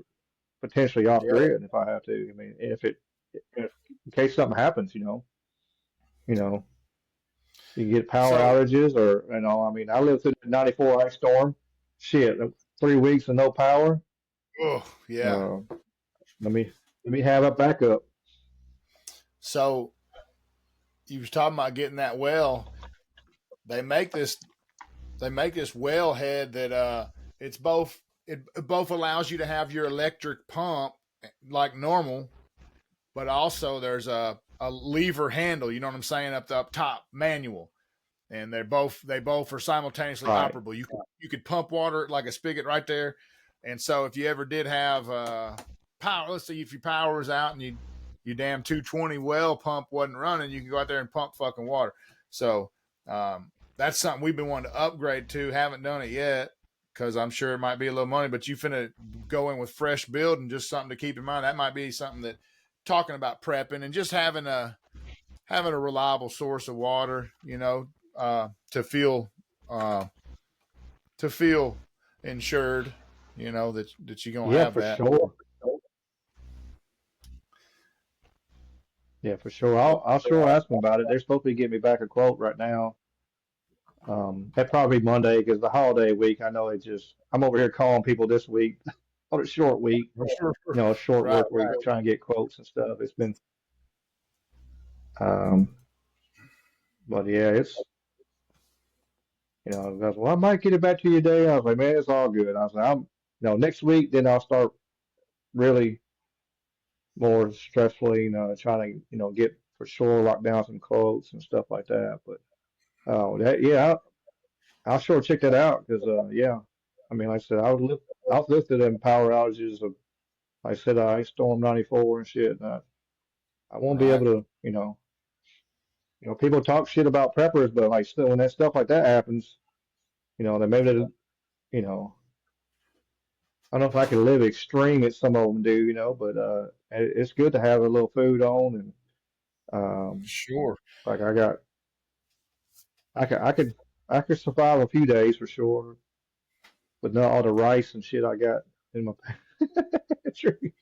S1: potentially off
S2: Yeah.
S1: grid if I have to. I mean, if in case something happens, you know, you get power
S2: So,
S1: outages or, I mean, I lived through the '94 ice storm. Shit, 3 weeks of no power.
S2: oh yeah.
S1: Uh, let me have a backup.
S2: So you was talking about getting that well. They make this they make this well head that it's both it both allows you to have your electric pump like normal, but also there's a lever handle. You know what I'm saying? Up top, manual, and they both are simultaneously
S1: Right.
S2: operable. You could pump water like a spigot right there, and so if you ever did have power, let's say if your power was out and you damn 220 well pump wasn't running, you can go out there and pump fucking water. So that's something we've been wanting to upgrade to. Haven't done it yet because I'm sure it might be a little money, but you finna go in with fresh build and just something to keep in mind. That might be something that talking about prepping and just having a reliable source of water, you know, to feel insured, you know, that you're gonna
S1: Yeah,
S2: have
S1: for
S2: that.
S1: sure. Yeah, for sure. I'll sure ask them about it. They're supposed to be getting me back a quote right now. That probably Monday because the holiday week. I know I'm over here calling people this week on a short week. A short
S2: Right,
S1: work week, trying to get quotes and stuff. It's been, um, but yeah, guys, well, I might get it back to you today. I was like, man, it's all good. I was like, next week, then I'll start really more stressfully, trying to, get for sure lock down some quotes and stuff like that. But, yeah, I'll sure check that out because, yeah, I mean, like I said, I was listed in power outages of, like I said, Ice Storm 94 and shit. And I won't be
S2: right.
S1: able to, people talk shit about preppers, but like still, when that stuff like that happens, then maybe, you know, I don't know if I can live extreme as some of them do, but it's good to have a little food on and
S2: Sure.
S1: like I could survive a few days for sure, with not all the rice and shit I got in my pantry.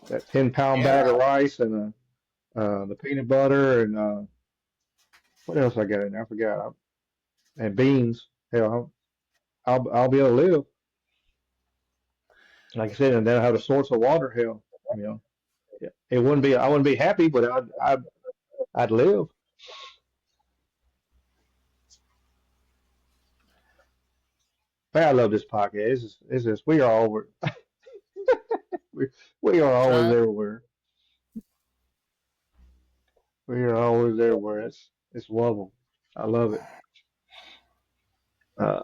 S1: That 10-pound
S2: Yeah.
S1: bag of rice and the peanut butter and what else I got in there? I forgot. And beans. Hell, I'll be able to live. Like I said, and then I have a source of water. Hell, yeah, I wouldn't be happy, but I'd live. Man, I love this podcast. It's just we are over. we, we are
S2: That's
S1: always
S2: right.
S1: everywhere. We are always everywhere. It's lovely. I love it. Uh,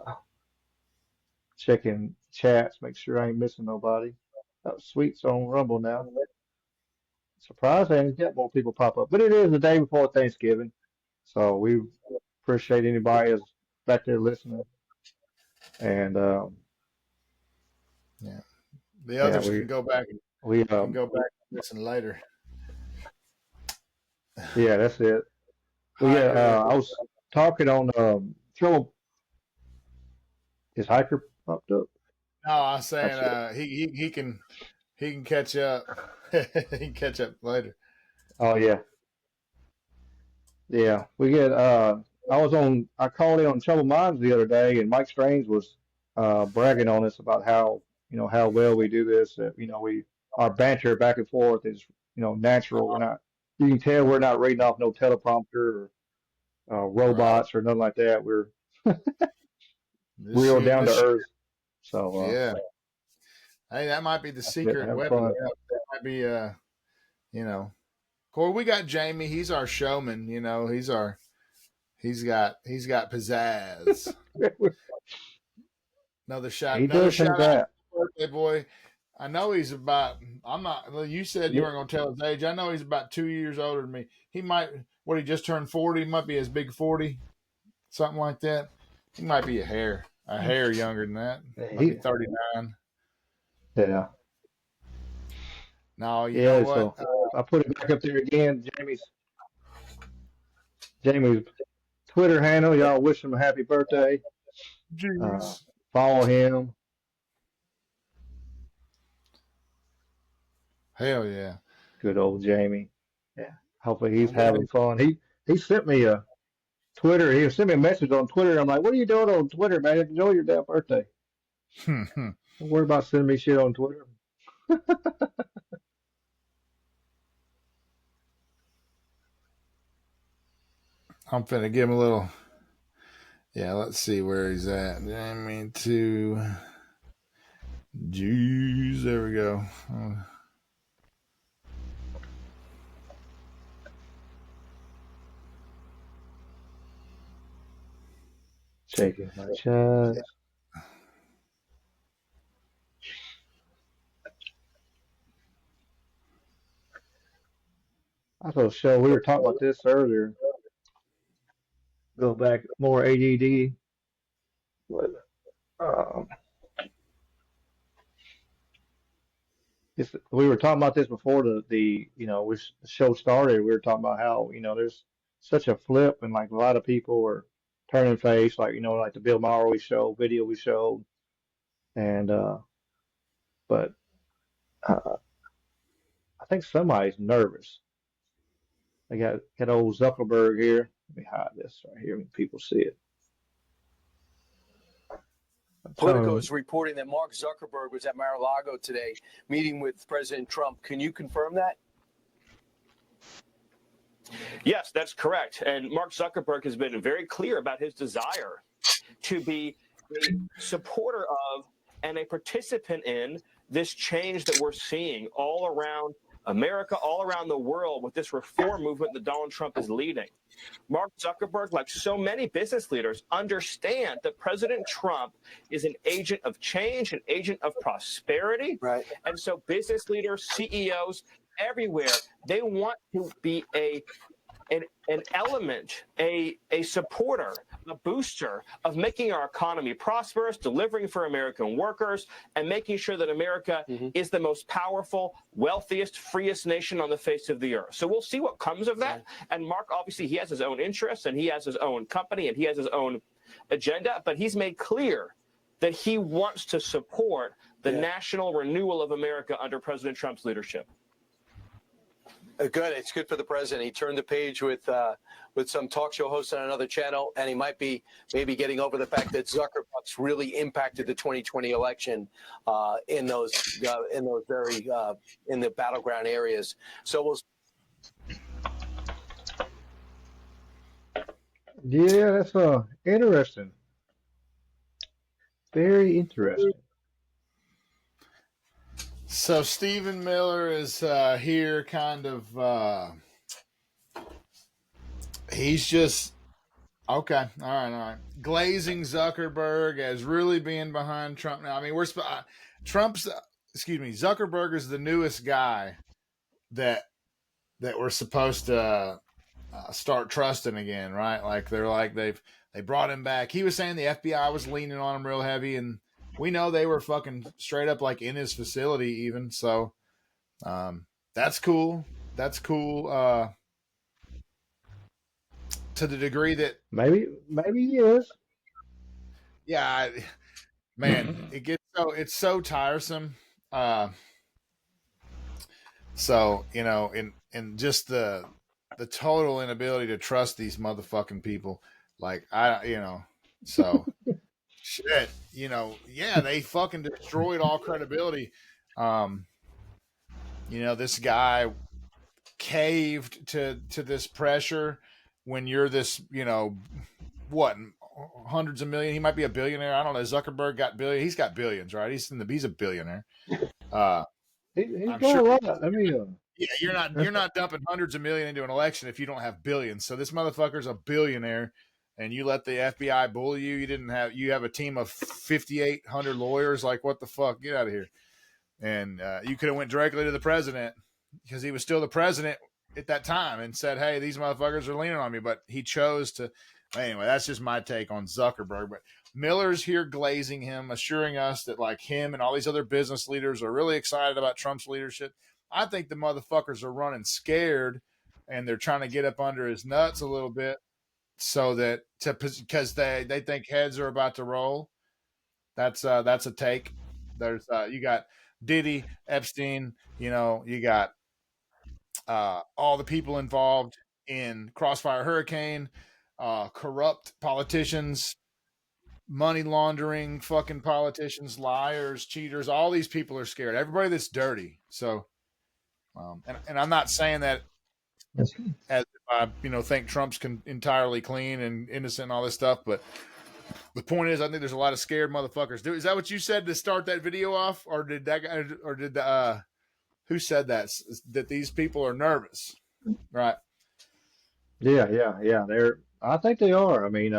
S1: checking chats, make sure I ain't missing nobody. Sweet's on Rumble now. Surprised I didn't get more people pop up, but it is the day before Thanksgiving, so we appreciate anybody that's back there listening. And
S2: Yeah. The
S1: yeah,
S2: others
S1: we
S2: can go back and listen later.
S1: yeah, that's it. Well, yeah,
S2: Hiker.
S1: I was talking on Trouble. Is Hiker popped up?
S2: No, I was
S1: I
S2: saying
S1: see.
S2: he can catch up. He can catch up later.
S1: Oh yeah, yeah. We get. I called in on Trouble Minds the other day, and Mike Strange was bragging on us about how well we do this. That we our banter back and forth is natural. We're not. You can tell we're not reading off no teleprompter or
S2: Right.
S1: robots or nothing like that. We're
S2: This
S1: real
S2: shit.
S1: down to
S2: This shit.
S1: earth. So
S2: Yeah. Hey, that might be the
S1: that's it.
S2: secret
S1: Having
S2: weapon.
S1: fun.
S2: That might be you know. Corey, we got Jamie. He's our showman. You know, he's got pizzazz.
S1: He
S2: Another
S1: does have
S2: shout out to
S1: that.
S2: the birthday boy. I know he's about. I'm not. Well, you said you
S1: Yeah.
S2: weren't going to tell his age. I know he's about 2 years older than me. He might. What he just turned 40. He might be as big 40, something like that. He might be a hair younger than that. Might be
S1: He,
S2: 39.
S1: yeah.
S2: No, you know
S1: Yeah.
S2: what?
S1: So I put it back up there again. Jamie's Twitter handle. Y'all wish him a happy birthday. Uh,
S2: Jeez.
S1: follow him.
S2: Hell yeah.
S1: Good old Jamie. Yeah. Hopefully he's
S2: I'm glad.
S1: having fun. He sent me a Twitter. He sent me a message on Twitter. I'm like, what are you doing on Twitter, man? Enjoy your damn birthday. Don't worry about sending me shit on Twitter.
S2: I'm finna give him a little. Yeah, let's see where he's at. I mean, to Jews. There we go.
S1: Checking my chats. I was show we were talking about this earlier. Go back more ADD. But, um, we were talking about this before the the show started. We were talking about how there's such a flip and like a lot of people are turning face, like like the Bill Maher we showed, video we showed, and but uh, I think somebody's nervous. They got old Zuckerberg here. Let me hide this right here when people see it.
S5: Politico is reporting that Mark Zuckerberg was at Mar-a-Lago today meeting with President Trump. Can you confirm that?
S6: Yes, that's correct. And Mark Zuckerberg has been very clear about his desire to be a supporter of and a participant in this change that we're seeing all around America, all around the world with this reform movement that Donald Trump is leading. Mark Zuckerberg, like so many business leaders, understand that President Trump is an agent of change, an agent of prosperity.
S5: Right.
S6: And so business leaders, CEOs everywhere, they want to be an element, a supporter, a booster of making our economy prosperous, delivering for American workers, and making sure that America is the most powerful, wealthiest, freest nation on the face of the earth. So we'll see what comes of that. And Mark, obviously, he has his own interests, and he has his own company, and he has his own agenda, but he's made clear that he wants to support the national renewal of America under President Trump's leadership.
S5: Good. It's good for the president. He turned the page with some talk show host on another channel, and he might be maybe getting over the fact that Zuckerbucks really impacted the 2020 election in those very in the battleground areas. So we'll.
S1: Yeah, that's interesting. Very interesting.
S2: So Stephen Miller is here, kind of. He's just okay. All right. Glazing Zuckerberg as really being behind Trump now. I mean, Zuckerberg is the newest guy that we're supposed to start trusting again, right? Like they brought him back. He was saying the FBI was leaning on him real heavy, and we know they were fucking straight up like in his facility even. So that's cool. That's cool. To the degree that
S1: maybe he is.
S2: Yeah, man, it's so tiresome. So in just the total inability to trust these motherfucking people, like so shit, they fucking destroyed all credibility. This guy caved to this pressure when you're this, what, hundreds of million. He might be a billionaire. I don't know. Zuckerberg got billion. He's got billions, right? He's a billionaire.
S1: He's
S2: I'm
S1: got
S2: sure.
S1: a lot. I mean,
S2: yeah, you're not dumping hundreds of million into an election if you don't have billions. So this motherfucker's a billionaire, and you let the FBI bully you. You have a team of 5,800 lawyers. Like, what the fuck? Get out of here. And you could have went directly to the president because he was still the president at that time and said, hey, these motherfuckers are leaning on me. But he chose to. Anyway, that's just my take on Zuckerberg. But Miller's here glazing him, assuring us that like him and all these other business leaders are really excited about Trump's leadership. I think the motherfuckers are running scared and they're trying to get up under his nuts a little bit so that because they think heads are about to roll. That's a take. There's you got Diddy, Epstein, you got all the people involved in Crossfire Hurricane, corrupt politicians, money laundering, fucking politicians, liars, cheaters. All these people are scared. Everybody that's dirty. So, and I'm not saying that as if I think Trump's entirely clean and innocent and all this stuff, but The point is, I think there's a lot of scared motherfuckers. Is that what you said to start that video off, or did that guy, or did the who said that these people are nervous, right?
S1: Yeah. I think they are. I mean,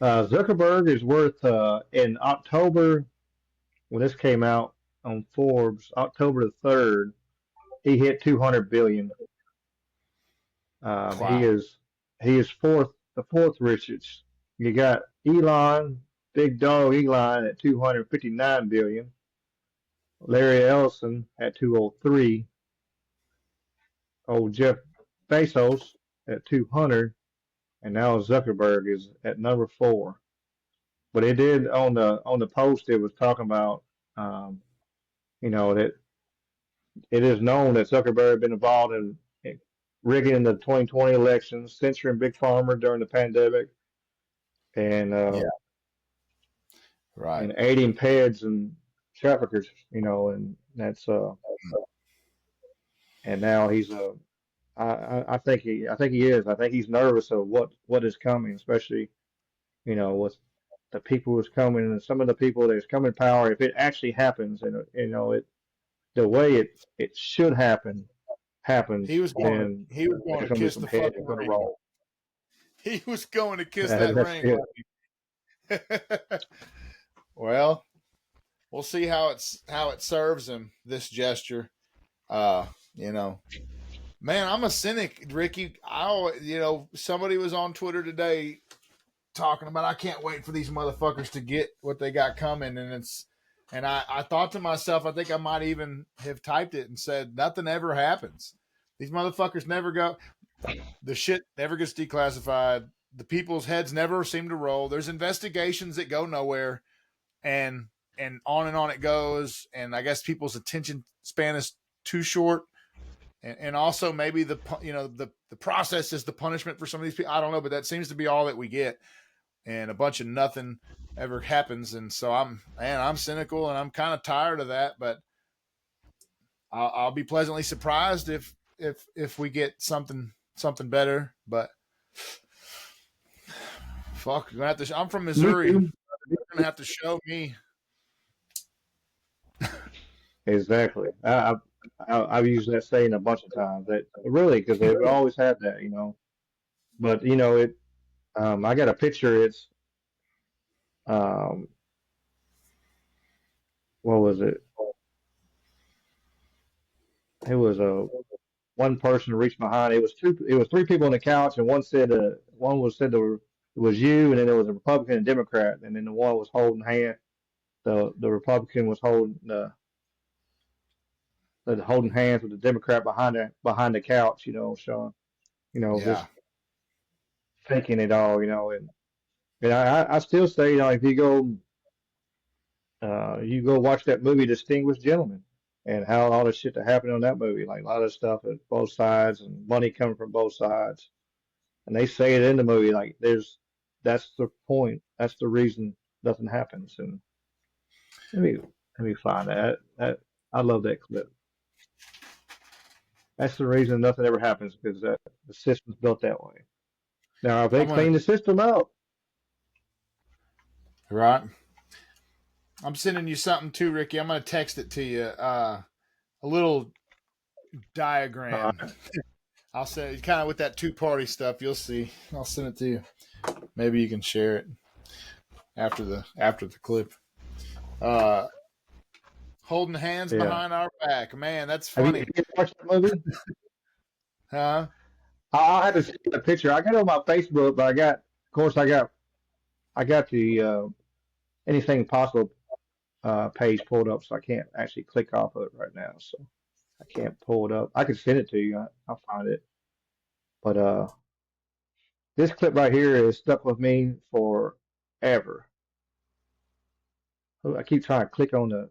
S1: Zuckerberg is worth in October when this came out on Forbes, October the 3rd, he hit 200 billion.
S2: Wow.
S1: He is the fourth richest. You got Elon, big dog Elon at 259 billion. Larry Ellison at 203. Old Jeff Bezos at 200, and now Zuckerberg is at number 4. But it did on the post. It was talking about, that it is known that Zuckerberg had been involved in rigging the 2020 elections, censoring Big Pharma during the pandemic, and
S2: Right.
S1: and aiding peds and traffickers. And that's and now he's I think he is. I think he's nervous of what is coming, especially with the people who's coming and some of the people that's coming power. If it actually happens, and the way it should happens,
S2: He was going
S1: then
S2: to
S1: there's going to be
S2: kiss
S1: some
S2: the
S1: heads
S2: fucking
S1: going to
S2: ring.
S1: roll.
S2: He was going to kiss that
S1: That's
S2: ring.
S1: it.
S2: Well, we'll see how it serves him, this gesture. Man, I'm a cynic, Ricky. Somebody was on Twitter today talking about, I can't wait for these motherfuckers to get what they got coming, and I thought to myself, I think I might even have typed it and said, nothing ever happens. These motherfuckers never go. The shit never gets declassified. The people's heads never seem to roll. There's investigations that go nowhere, and on it goes. And I guess people's attention span is too short. And also maybe the process is the punishment for some of these people. I don't know, but that seems to be all that we get, and a bunch of nothing ever happens. And so I'm cynical, and I'm kind of tired of that. But I'll be pleasantly surprised if we get something better. But fuck, you're gonna have to. I'm from Missouri. You're gonna have to show me.
S1: Exactly. I've used that saying a bunch of times. That really, because they've always had that. But it. I got a picture. It's um, what was it? It was one person reached behind. It was two. It was three people on the couch, and one said it was you, and then there was a Republican and Democrat, and then the one was holding hand. The Republican was holding hands with the Democrat behind the couch. Showing
S2: Yeah.
S1: just faking it all. And I still say, if you go watch that movie Distinguished Gentlemen, and how all the shit that happened on that movie, like a lot of stuff at both sides and money coming from both sides. And they say it in the movie, like that's the point. That's the reason nothing happens. And let me find that. I love that clip. That's the reason nothing ever happens, because the system's built that way. Now, if they clean the system up,
S2: Right. I'm sending you something too, Ricky. I'm going to text it to you. A little diagram. I'll send it kind of with that two-party stuff. You'll see. I'll send it to you. Maybe you can share it after the clip. Holding hands behind our back. Man, that's funny.
S1: have you watched that movie?
S2: Huh?
S1: I'll have to see the picture. I got it on my Facebook, but of course, I got the anything possible page pulled up, so I can't actually click off of it right now. So I can't pull it up. I can send it to you. I'll find it. But this clip right here is stuck with me forever. I keep trying to click on the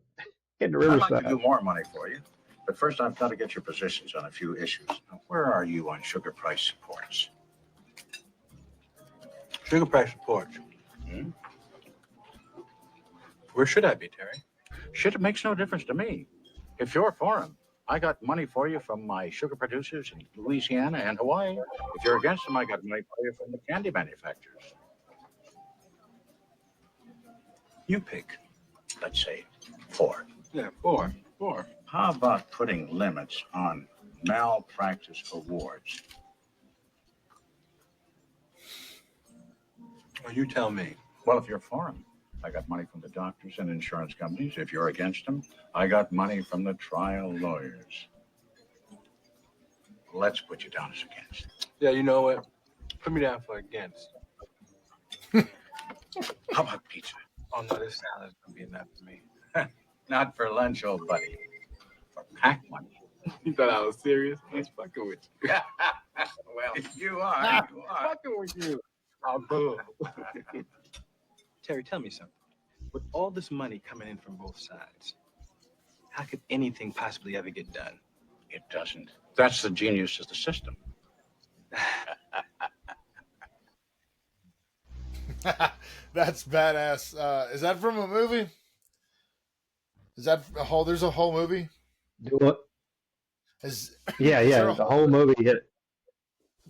S1: hit the
S7: I'd
S1: riverside.
S7: like to do more money for you, but first I've got to get your positions on a few issues. Now, where are you on sugar price supports?
S8: Sugar price supports.
S7: Hmm?
S8: Where should I be, Terry?
S7: Shit, it makes no difference to me. If you're for them, I got money for you from my sugar producers in Louisiana and Hawaii. If you're against them, I got money for you from the candy manufacturers. You pick, let's say, 4. Yeah, 4. 4. How about putting limits on malpractice awards?
S8: Well, you tell me.
S7: Well, if you're for 'em, I got money from the doctors and insurance companies. If you're against them, I got money from the trial lawyers. Let's put you down as against.
S8: Yeah, you know what? Put me down for against.
S7: How about pizza?
S8: Oh, no, this salad's going to be enough for me.
S7: Not for lunch, old buddy. For pack money.
S8: You thought I was serious? He's fucking with you.
S7: Well, you are. You are.
S8: Fucking with you. Oh, cool. Terry, tell me something. With all this money coming in from both sides, how could anything possibly ever get done?
S7: It doesn't. That's the genius of the system.
S2: That's badass. Is that from a movie? Is that a whole? There's a whole movie.
S1: Do what?
S2: Is
S1: Yeah,
S2: there a
S1: the whole movie hit.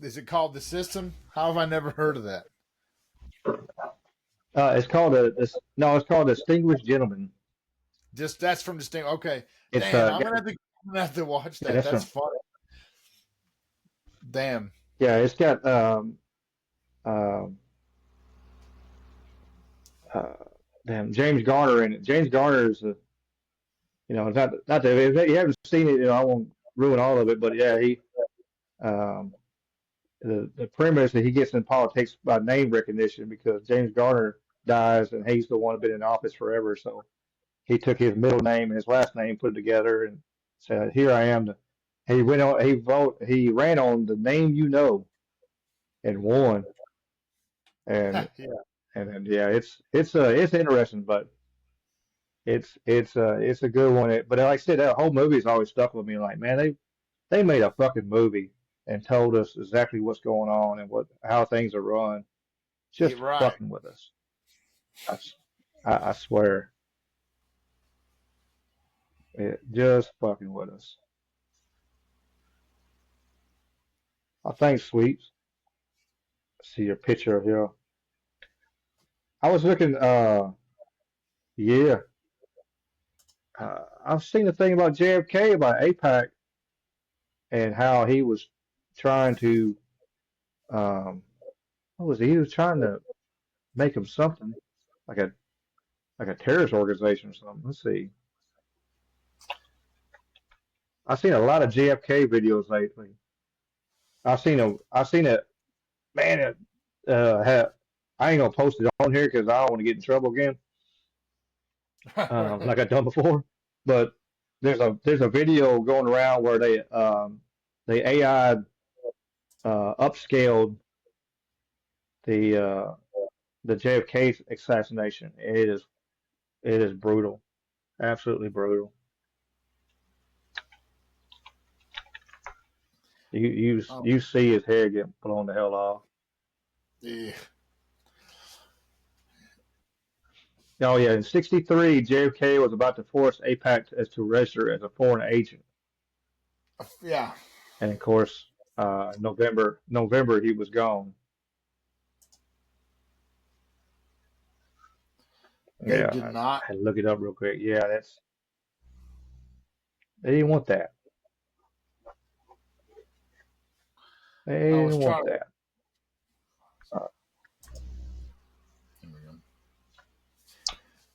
S2: Is it called The System? How have I never heard of that?
S1: It's called it's called Distinguished Gentleman.
S2: Just that's from Distinct. Okay,
S1: It's
S2: damn. I'm gonna have to watch that.
S1: Yeah,
S2: That's funny. Damn.
S1: yeah, it's got um, damn James Garner in it. James Garner is it's not that if you haven't seen it, I won't ruin all of it, but yeah, he um, the premise that he gets in politics by name recognition because James Garner dies and he's the one who's been in office forever, so he took his middle name and his last name, put it together, and said, "Here I am." He went on. He ran on the name and won. And
S2: Yeah.
S1: and then, yeah, it's interesting, but it's a good one. But like I said, that whole movie's always stuck with me. Like, man, they made a fucking movie and told us exactly what's going on and how things are run, just
S2: Yeah, right.
S1: fucking with us. I swear, just fucking with us. I think, Sweets. See your picture of you. I was looking. Yeah. I've seen a thing about JFK about APAC and how he was trying to what was he? He was trying to make him something like a terrorist organization or something. Let's see. I've seen a lot of JFK videos lately. I've seen it. Man, I ain't gonna post it on here because I don't want to get in trouble again, like I've done before. But there's a video going around where they AI upscaled the the JFK assassination. It is brutal, absolutely brutal. You see his head get blown the hell off.
S2: Yeah.
S1: Oh yeah, in '63, JFK was about to force APAC to register as a foreign agent,
S2: Yeah.
S1: and of course, November he was gone.
S2: They
S1: Yeah,
S2: did not.
S1: I had to look it up real quick. Yeah, they didn't want that. They
S2: I was
S1: didn't want
S2: trying.
S1: that. Uh,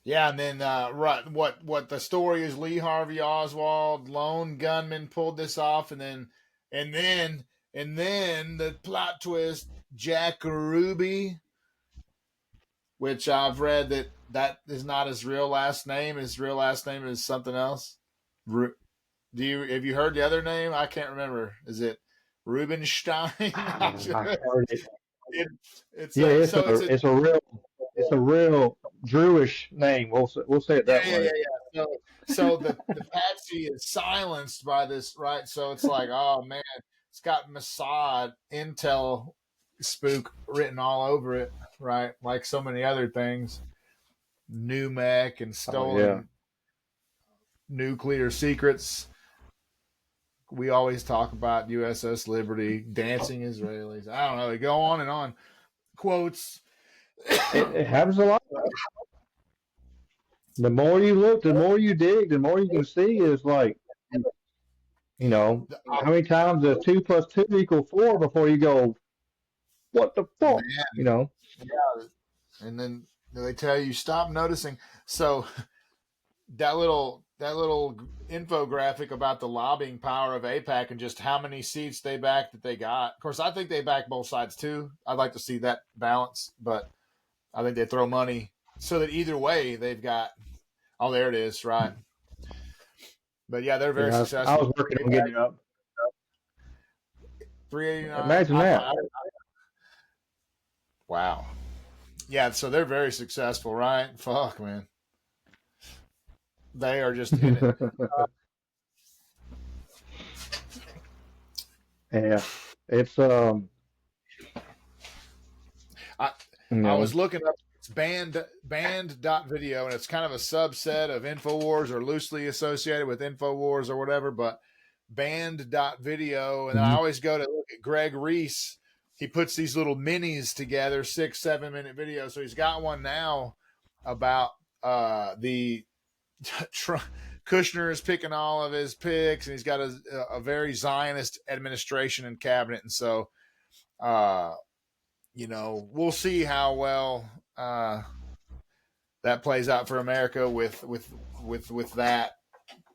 S2: Yeah, and then right, what the story is? Lee Harvey Oswald, lone gunman, pulled this off, and then the plot twist: Jack Ruby, which I've read that is not his real last name. His real last name is something else. Have you heard the other name? I can't remember. Is it Rubenstein?
S1: I heard it.
S2: It's
S1: Yeah, it's a real Jewish name. We'll say it that way.
S2: yeah. So the patsy is silenced by this, right? So it's like, oh man, it's got Mossad intel spook written all over it, right? Like so many other things, NUMEC and stolen nuclear secrets. We always talk about USS Liberty, dancing Israelis. I don't know. They go on and on. Quotes.
S1: It happens a lot. The more you look, the more you dig, the more you can see is like, how many times does 2 plus 2 equal 4 before you go, what the fuck?
S2: Man, yeah. And then they tell you stop noticing. So that little infographic about the lobbying power of AIPAC and just how many seats they back that they got. Of course, I think they back both sides too. I'd like to see that balance, but I think they throw money so that either way they've got. Oh, there it is, right? But yeah, they're very
S1: Yeah, I
S2: successful.
S1: was working on getting it up.
S2: 389.
S1: Imagine that.
S2: Wow. Yeah, so they're very successful, right? Fuck, man. They are just in it.
S1: Yeah, it's
S2: I
S1: you
S2: I
S1: know,
S2: was looking up it's band.video, and it's kind of a subset of InfoWars or loosely associated with InfoWars or whatever, but band.video. And then I always go to look at Greg Reese. He puts these little minis together, 6-7 minute videos. So he's got one now about the Kushner is picking all of his picks, and he's got a very Zionist administration and cabinet. And so, we'll see how well that plays out for America with that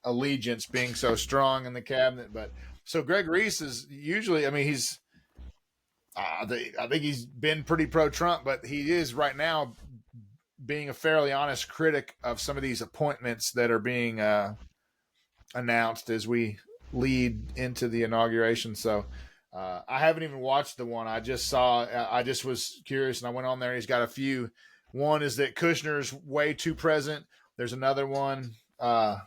S2: allegiance being so strong in the cabinet. But so Greg Reese is usually, I mean, I think he's been pretty pro-Trump, but he is right now being a fairly honest critic of some of these appointments that are being announced as we lead into the inauguration. So I haven't even watched the one. I just was curious, and I went on there. He's got a few. One is that Kushner's way too present. There's another one that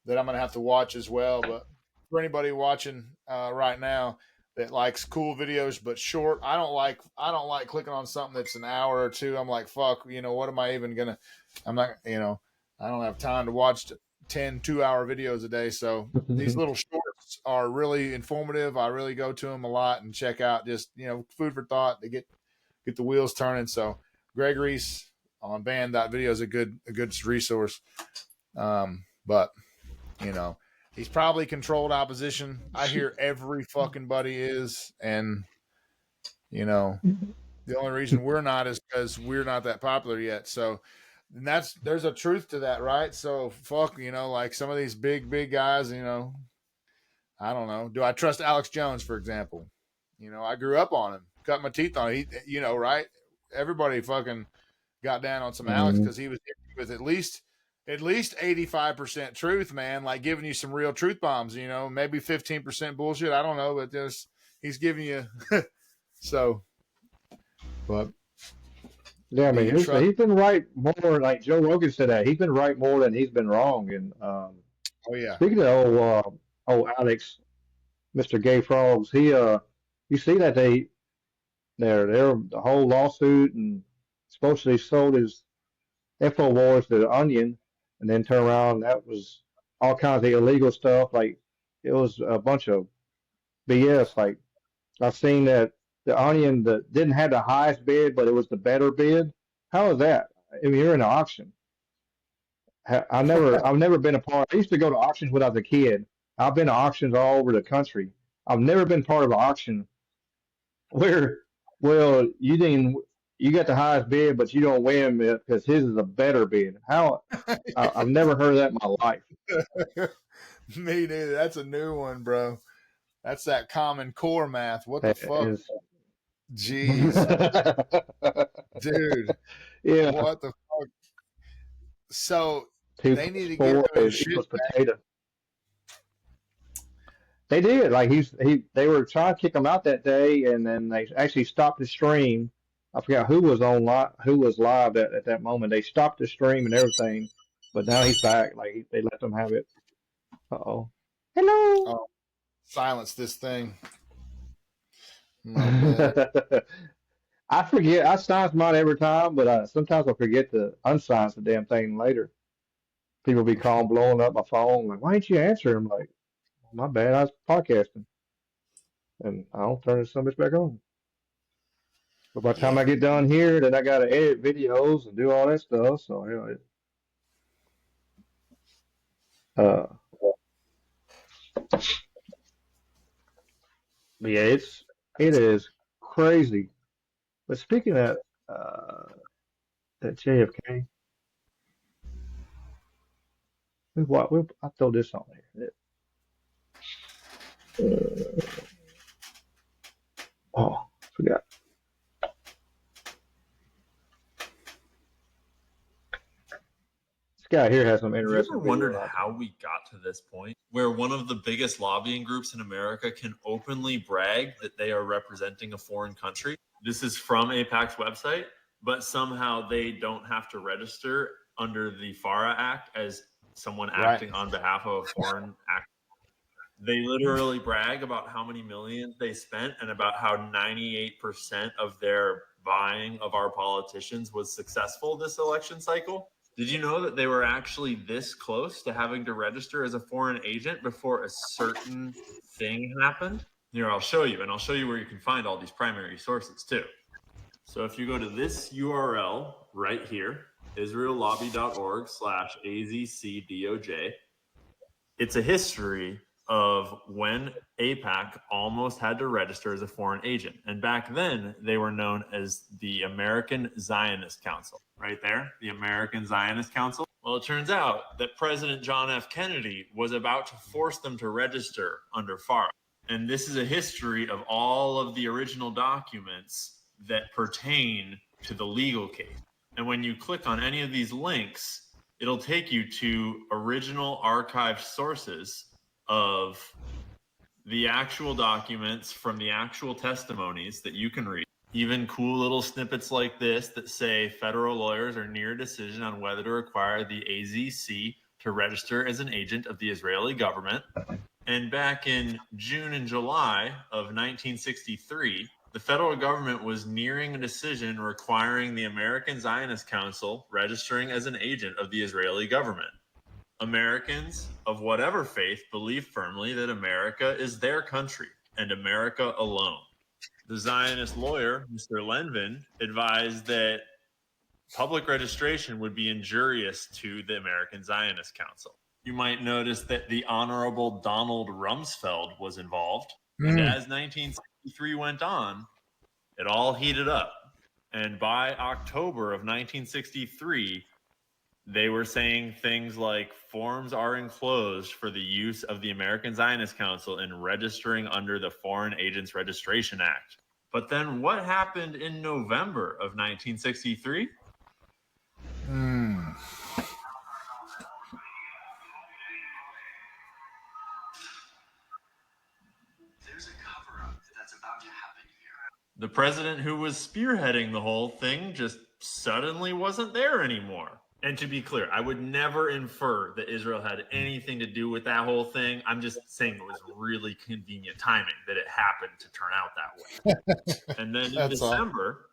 S2: I'm going to have to watch as well. But for anybody watching right now that likes cool videos but short, I don't like clicking on something that's an hour or two. I'm like, fuck, what am I even gonna? I'm not, I don't have time to watch 10 2-hour videos a day. So these little shorts are really informative. I really go to them a lot and check out just food for thought to get the wheels turning. So Greg Reese on band.video is a good resource. But he's probably controlled opposition. I hear every fucking buddy is, and the only reason we're not is because we're not that popular yet. So, and there's a truth to that, right? So fuck, like some of these big guys, I don't know. Do I trust Alex Jones, for example? I grew up on him, cut my teeth on him. He, right? Everybody fucking got down on some Alex because he was with at least 85% truth, man. Like giving you some real truth bombs. Maybe 15% bullshit. I don't know, but he's giving you. So, but
S1: yeah, I mean, he's been right more. Like Joe Rogan said that he's been right more than he's been wrong. And
S2: oh yeah,
S1: speaking of old Alex, Mr. Gay Frogs, you see that they're the whole lawsuit and supposedly sold his InfoWars to the Onion, and then turn around. That was all kinds of illegal stuff. Like it was a bunch of BS. Like I've seen that the Onion that didn't have the highest bid, but it was the better bid. How is that? I mean, you're in an auction. I've never been a part. I used to go to auctions when I was a kid. I've been to auctions all over the country. I've never been part of an auction where, well, you got the highest bid, but you don't win because his is a better bid. How? I've never heard of that in my life.
S2: Me neither. That's a new one, bro. That's that Common Core math. What the fuck? Jeez, dude.
S1: Yeah.
S2: What the fuck? So
S1: 2
S2: they need to
S1: plus
S2: get
S1: 4
S2: their
S1: is
S2: shit
S1: equals
S2: back.
S1: potato. They did. Like they were trying to kick him out that day, and then they actually stopped the stream. I forgot who was who was live at that moment. They stopped the stream and everything, but now he's back. Like they let them have it. Uh-oh. Hello.
S2: Oh, silence this thing.
S1: I forget. I silence mine every time, but sometimes I forget to unsilence the damn thing later. People be calling, blowing up my phone. Like, why didn't you answer? I'm like, my bad. I was podcasting, and I don't turn this bitch back on. But by the time I get done here, then I got to edit videos and do all that stuff. So But yeah, it is crazy. But speaking of that JFK, I throw this on here. Oh, forgot. This guy here has some
S9: Have you
S1: interesting
S9: ever wondered
S1: video.
S9: how we got to this point where one of the biggest lobbying groups in America can openly brag that they are representing a foreign country? This is from AIPAC's website, but somehow they don't have to register under the FARA Act as someone acting on behalf of a foreign actor. They literally brag about how many millions they spent and about how 98% of their buying of our politicians was successful this election cycle. Did you know that they were actually this close to having to register as a foreign agent before a certain thing happened? Here, I'll show you, and I'll show you where you can find all these primary sources too. So if you go to this URL right here, israellobby.org/AZCDOJ, it's a history of when AIPAC almost had to register as a foreign agent. And back then, they were known as the American Zionist Council. Right there, the American Zionist Council. Well, it turns out that President John F. Kennedy was about to force them to register under FARA. And this is a history of all of the original documents that pertain to the legal case. And when you click on any of these links, it'll take you to original archived sources of the actual documents from the actual testimonies that you can read. Even cool little snippets like this that say federal lawyers are near a decision on whether to require the AZC to register as an agent of the Israeli government. And back in June and July of 1963, the federal government was nearing a decision requiring the American Zionist Council registering as an agent of the Israeli government. Americans of whatever faith believe firmly that America is their country and America alone. The Zionist lawyer, Mr. Lenvin, advised that public registration would be injurious to the American Zionist Council. You might notice that the Honorable Donald Rumsfeld was involved. And as 1963 went on, it all heated up. And by October of 1963, they were saying things like forms are enclosed for the use of the American Zionist Council in registering under the Foreign Agents Registration Act. But then what happened in November of 1963? The president who was spearheading the whole thing just suddenly wasn't there anymore. And to be clear, I would never infer that Israel had anything to do with that whole thing. I'm just saying it was really convenient timing that it happened to turn out that way. And then in December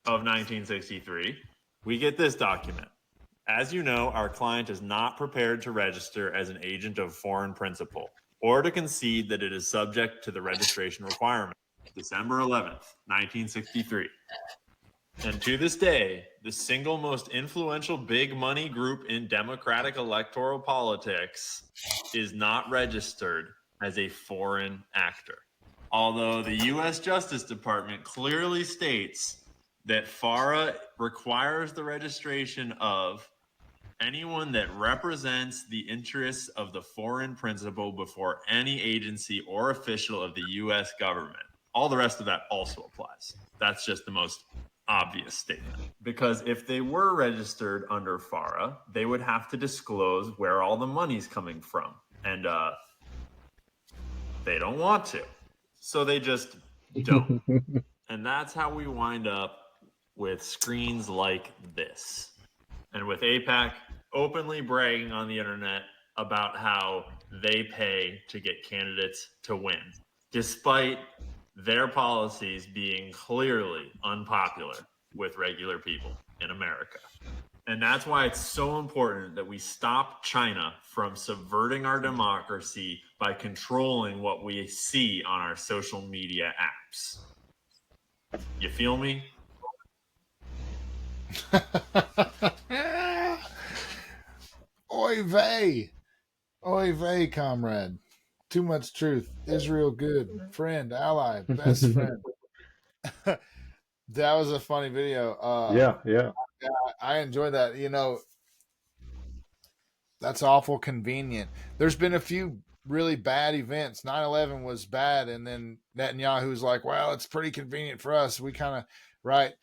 S9: of 1963, we get this document. As you know, our client is not prepared to register as an agent of foreign principal or to concede that it is subject to the registration requirement. December 11th, 1963. And to this day, the single most influential big money group in Democratic electoral politics is not registered as a foreign actor. Although the U.S. Justice Department clearly states that FARA requires the registration of anyone that represents the interests of the foreign principal before any agency or official of the U.S. government. All the rest of that also applies. That's just the most obvious statement. Because if they were registered under FARA, they would have to disclose where all the money's coming from. And they don't want to. So they just don't. And that's how we wind up with screens like this. And with AIPAC openly bragging on the internet about how they pay to get candidates to win, despite their policies being clearly unpopular with regular people in America. And that's why it's so important that we stop China from subverting our democracy by controlling what we see on our social media apps. You feel me?
S2: Oy vey. Oy vey, comrade. Too much truth. Israel good. Friend, ally, best friend. That was a funny video.
S1: Yeah, yeah.
S2: I enjoyed that. You know, that's awful convenient. There's been a few really bad events. 9/11 was bad, and then Netanyahu's like, well, it's pretty convenient for us. We kind of, right?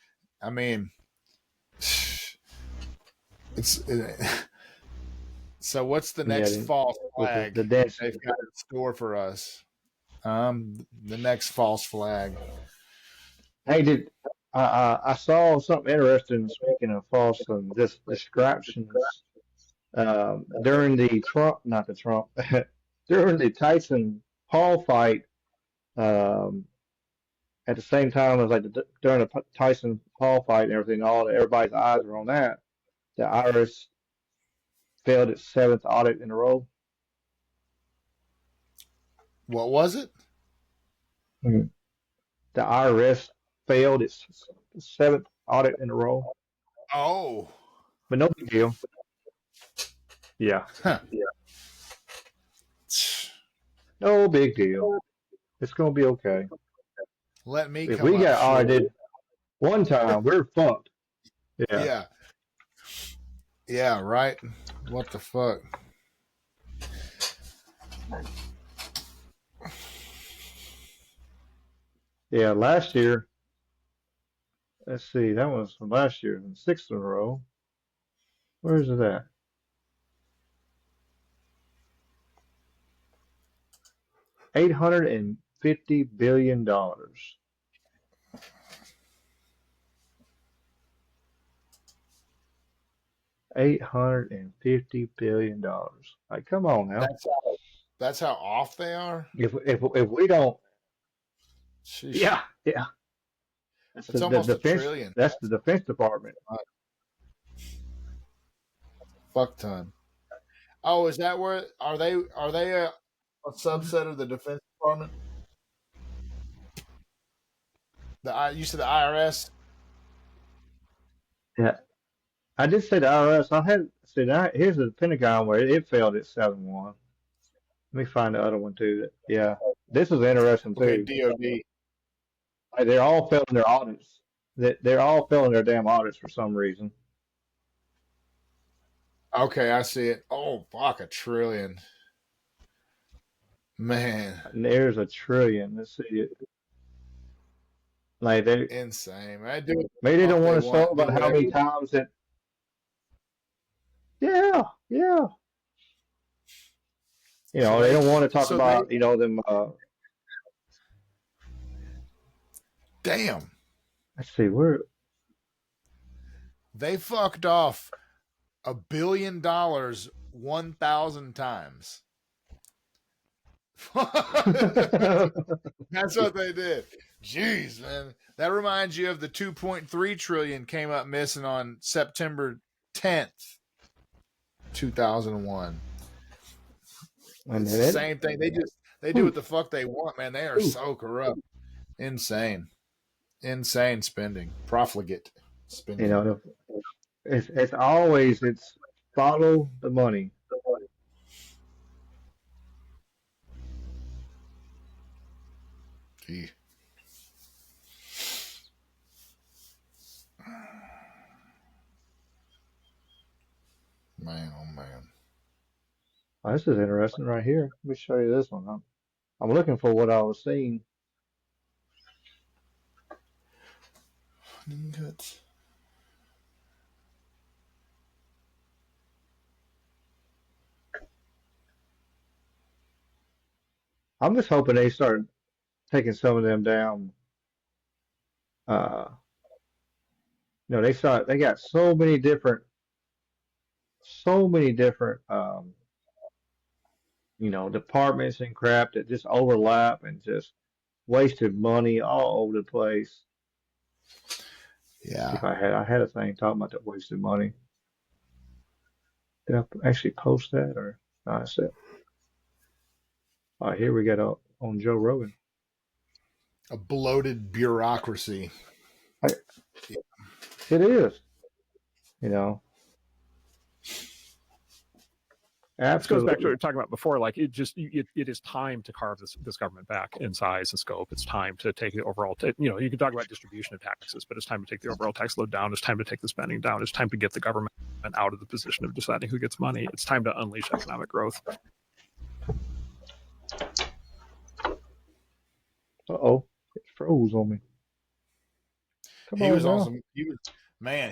S2: I mean, it's so what's the
S1: Yeah,
S2: next false
S1: with
S2: flag
S1: the dance.
S2: they've got in store for us? The next false flag.
S1: Hey, I saw something interesting. Speaking of false and distractions, during the Trump, not the Trump, during the Tyson Paul fight, um, at the same time as like during the Tyson Paul fight and everything, everybody's eyes were on that. The IRS failed its seventh audit in a row.
S2: What was it?
S1: Mhm. The IRS failed its seventh audit in a row,
S2: Oh,
S1: but no big deal. Yeah,
S2: huh.
S1: no big deal. It's gonna be okay.
S2: Let me
S1: If
S2: come
S1: we
S2: up
S1: got
S2: short.
S1: audited one time, we're fucked. Yeah.
S2: Yeah. Yeah, right. What the fuck?
S1: Yeah, last year, let's see, that was from last year, sixth in a row. Where is it at? $850 billion. $850 billion. Like, come on now.
S2: That's how off they are.
S1: If we don't,
S2: Sheesh.
S1: yeah, yeah. That's
S2: It's
S1: the
S2: almost a
S1: defense.
S2: trillion.
S1: That's the Defense Department.
S2: Fuck ton. Oh, is that where are they? Are they a subset of the Defense Department? You said the IRS.
S1: Yeah, I did say the IRS. I had see that. Here's the Pentagon where it failed at 7-1. Let me find the other one too. Yeah, this is interesting
S2: Okay,
S1: too.
S2: DOD.
S1: Like, they're all failing their audits. They're all failing their damn audits for some reason.
S2: Okay, I see it. Oh, fuck, a trillion. Man,
S1: And there's a trillion. Let's see it. Like they
S2: insane. I do what the
S1: maybe they
S2: fuck
S1: don't
S2: they
S1: want to show
S2: want. Do
S1: about how
S2: whatever.
S1: many times that. Yeah, yeah.
S2: So
S1: They
S2: they.
S1: don't want to talk
S2: So they.
S1: about them.
S2: Damn.
S1: Let's see where.
S2: They fucked off $1 billion 1,000 times. That's what they did. Jeez, man. That reminds you of the 2.3 trillion came up missing on September 10th, 2001.
S1: And
S2: It's the
S1: then
S2: same thing. They do what the fuck they want, man. They are so corrupt. Insane. Insane spending. Profligate spending.
S1: it's always follow the money.
S2: Gee. Man, oh man.
S1: Oh, this is interesting right here. Let me show you this one. I'm looking for what I was seeing.
S2: Good.
S1: I'm just hoping they start taking some of them down. Uh, they got so many different, departments and crap that just overlap and just wasted money all over the place. See
S2: Yeah.
S1: if I had a thing talking about that wasted money. Did I actually post that or no, I said, all right, here we go on Joe Rogan.
S2: A bloated bureaucracy.
S1: It is, you know.
S10: This goes back to what we
S1: Absolutely.
S10: were talking about before. Like it is time to carve this government back in size and scope. It's time to take the overall. You can talk about distribution of taxes, but it's time to take the overall tax load down. It's time to take the spending down. It's time to get the government out of the position of deciding who gets money. It's time to unleash economic growth.
S1: Uh-oh, it froze on me. Come
S2: He
S1: on
S2: was on
S1: now.
S2: some.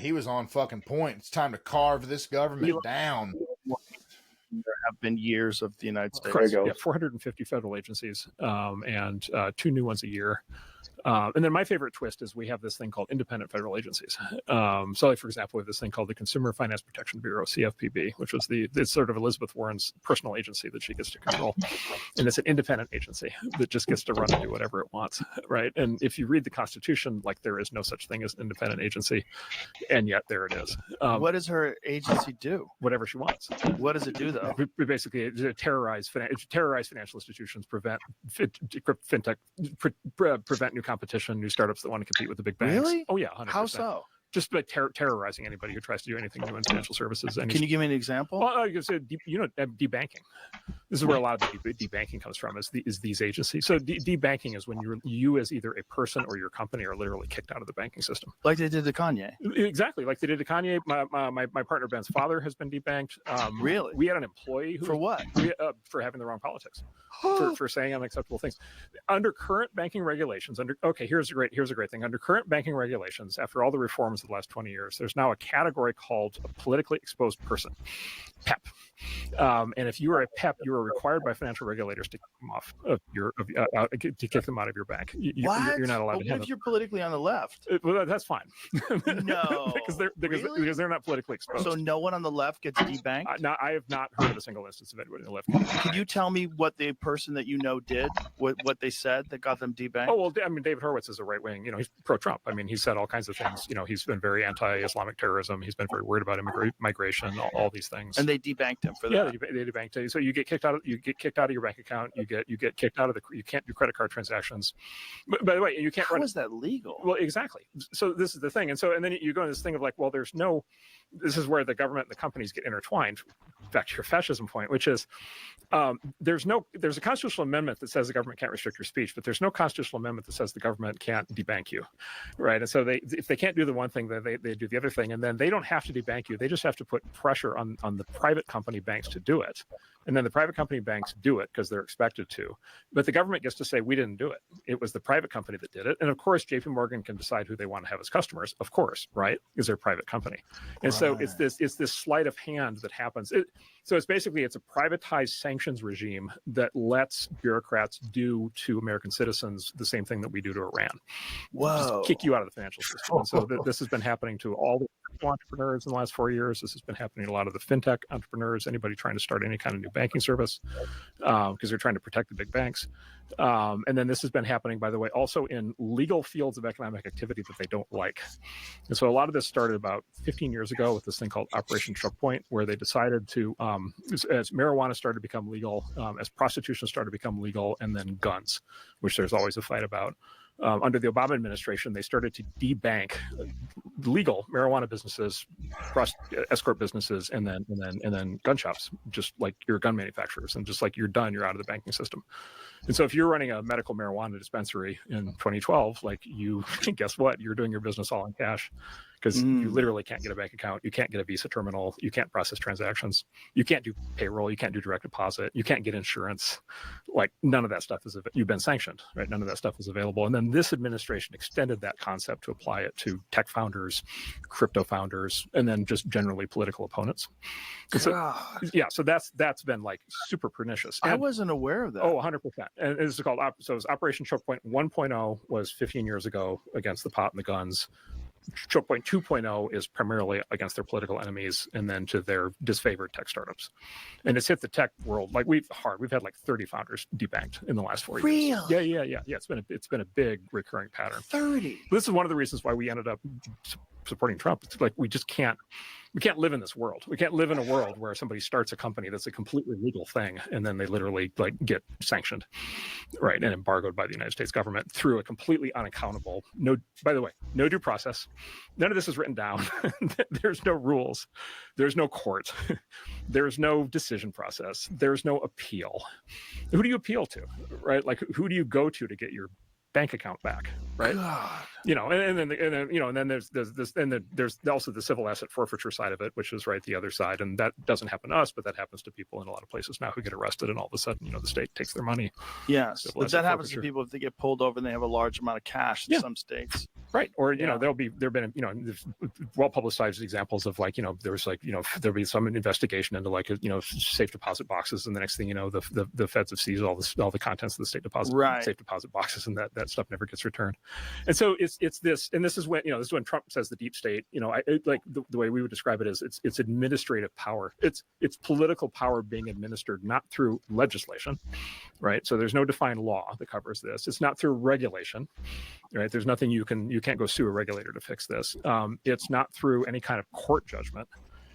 S2: He was on fucking point. It's time to carve this government down.
S11: There have been years of the United States.
S10: Correct. Yeah, 450 federal agencies and 2 new ones a year. And then my favorite twist is we have this thing called independent federal agencies. So, like, for example, we have this thing called the Consumer Finance Protection Bureau, CFPB, which was it's sort of Elizabeth Warren's personal agency that she gets to control. And it's an independent agency that just gets to run and do whatever it wants, right? And if you read the Constitution, like, there is no such thing as an independent agency, and yet there it is.
S11: What does her agency do?
S10: Whatever she wants.
S11: What does it do, though?
S10: Basically, terrorize financial institutions, prevent fintech, prevent new competition, new startups that want to compete with the big banks.
S11: Really?
S10: Oh yeah, 100%.
S11: How so?
S10: Just by terrorizing anybody who tries to do anything new in financial services.
S11: Can you give me an example?
S10: Well, I say, debanking. This is where a lot of the debanking comes from. Is these agencies? So debanking is when you as either a person or your company are literally kicked out of the banking system,
S11: like they did to Kanye.
S10: Exactly, like they did to Kanye. My partner Ben's father has been debanked.
S11: Really?
S10: We had an employee who
S11: for what?
S10: For having the wrong politics, for saying unacceptable things. Under current banking regulations, here's a great thing. Under current banking regulations, after all the reforms of the last 20 years, there's now a category called a politically exposed person, PEP. And if you are a PEP, you are required by financial regulators to kick them off of to kick them out of your bank. You're not allowed to have
S11: if you're politically on the left?
S10: Well, that's fine.
S11: No,
S10: because they're not politically exposed.
S11: So no one on the left gets debanked?
S10: No, I have not heard of a single instance of anybody on the left.
S11: Can you tell me what the person that you know did, what they said that got them debanked?
S10: Oh, well, I mean, David Horowitz is a right wing, he's pro-Trump. I mean, he said all kinds of things. He's been very anti-Islamic terrorism. He's been very worried about migration, all these things.
S11: And they debanked him for that.
S10: Yeah, they debanked him. So you get kicked out of your bank account. You get kicked out of you can't do credit card transactions. But by the way, you can't.
S11: How is that legal?
S10: Well, exactly. So this is the thing, and then you go into this thing of like, well, this is where the government and the companies get intertwined. Back to your fascism point, which is there's a constitutional amendment that says the government can't restrict your speech, but there's no constitutional amendment that says the government can't debank you, right? And so if they can't do the one thing, then they do the other thing, and then they don't have to debank you. They just have to put pressure on the private company banks to do it. And then the private company banks do it because they're expected to. But the government gets to say, we didn't do it. It was the private company that did it. And of course, JP Morgan can decide who they want to have as customers, of course, right? Because they're a private company. And so it's this sleight of hand that happens. So it's a privatized sanctions regime that lets bureaucrats do to American citizens the same thing that we do to Iran.
S11: Whoa.
S10: Just kick you out of the financial system. And so this has been happening to all the entrepreneurs in the last 4 years. This has been happening to a lot of the fintech entrepreneurs, anybody trying to start any kind of new banking service, because they're trying to protect the big banks. And then this has been happening, by the way, also in legal fields of economic activity that they don't like. And so a lot of this started about 15 years ago with this thing called Operation Choke Point, where they decided to, as marijuana started to become legal, as prostitution started to become legal, and then guns, which there's always a fight about. Under the Obama administration, they started to debank legal marijuana businesses, escort businesses, and then gun shops, just like your gun manufacturers, and just like you're done, you're out of the banking system. And so if you're running a medical marijuana dispensary in 2012, like guess what? You're doing your business all in cash, because you literally can't get a bank account. You can't get a Visa terminal. You can't process transactions. You can't do payroll. You can't do direct deposit. You can't get insurance. Like none of that stuff you've been sanctioned, right? None of that stuff is available. And then this administration extended that concept to apply it to tech founders, crypto founders, and then just generally political opponents. So, so that's been like super pernicious.
S11: I wasn't aware of that.
S10: Oh, 100%. And it's called, so it was Operation Choke Point 1.0 was 15 years ago against the pot and the guns. Choke Point 2.0 is primarily against their political enemies and then to their disfavored tech startups. And it's hit the tech world like we've had like 30 founders debanked in the last 4 years. Yeah. It's been a big recurring pattern.
S11: 30.
S10: This is one of the reasons why we ended up supporting Trump. It's like we can't live in this world. We can't live in a world where somebody starts a company that's a completely legal thing and then they literally like get sanctioned, right, and embargoed by the United States government through a completely unaccountable, by the way, no due process. None of this is written down. There's no rules. There's no court. There's no decision process. There's no appeal. Who do you appeal to, right? Like, who do you go to get your bank account back, right?
S2: God.
S10: You know, and then there's also the civil asset forfeiture side of it, which is right the other side, and that doesn't happen to us, but that happens to people in a lot of places now who get arrested, and all of a sudden, the state takes their money.
S11: Yes, but that happens
S10: forfeiture.
S11: to people if they get pulled over and they have a large amount of cash in some states.
S10: Right. Or, there've been, well publicized examples of like, there was like, there'll be some investigation into like, safe deposit boxes. And the next thing you know, the feds have seized all the contents of the safe deposit boxes, and that stuff never gets returned. And so it's this, and this is when, this is when Trump says the deep state, like the way we would describe it is it's administrative power. It's political power being administered, not through legislation, right? So there's no defined law that covers this. It's not through regulation. Right, there's nothing you can't go sue a regulator to fix this. It's not through any kind of court judgment.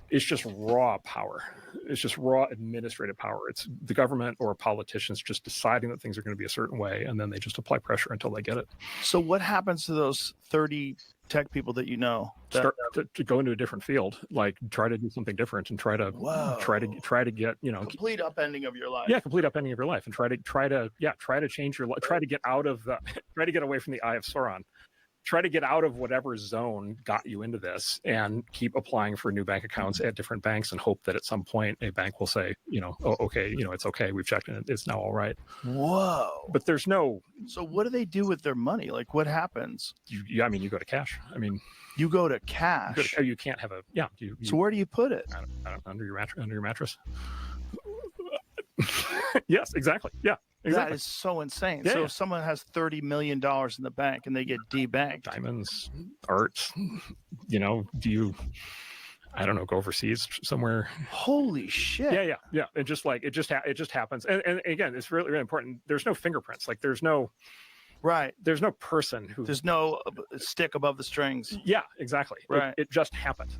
S10: It's just raw power. It's just raw administrative power. It's the government or politicians just deciding that things are going to be a certain way, and then they just apply pressure until they get it.
S11: So what happens to those 30 tech people that
S10: start to go into a different field, like try to do something different and try to get
S11: complete upending of your life.
S10: Yeah, complete upending of your life, and try to change your life. Try to get out of try to get away from the eye of Sauron. Try to get out of whatever zone got you into this, and keep applying for new bank accounts at different banks, and hope that at some point a bank will say, oh, okay, it's okay, we've checked it, it's now all right.
S11: Whoa!
S10: But there's no.
S11: So what do they do with their money? Like, what happens?
S10: You go to cash.
S11: You go to cash.
S10: You can't have
S11: so where do you put it?
S10: I don't, under your mattress. Yes, exactly. Yeah. Exactly.
S11: That is so insane.
S10: Yeah,
S11: so if someone has $30 million in the bank and they get debanked,
S10: diamonds, art, do you, I don't know, go overseas somewhere?
S11: Holy shit!
S10: Yeah. It just happens. And again, it's really, really important. There's no fingerprints. Like there's no person who.
S11: There's no stick above the strings.
S10: Yeah, exactly.
S11: Right.
S10: It just happened.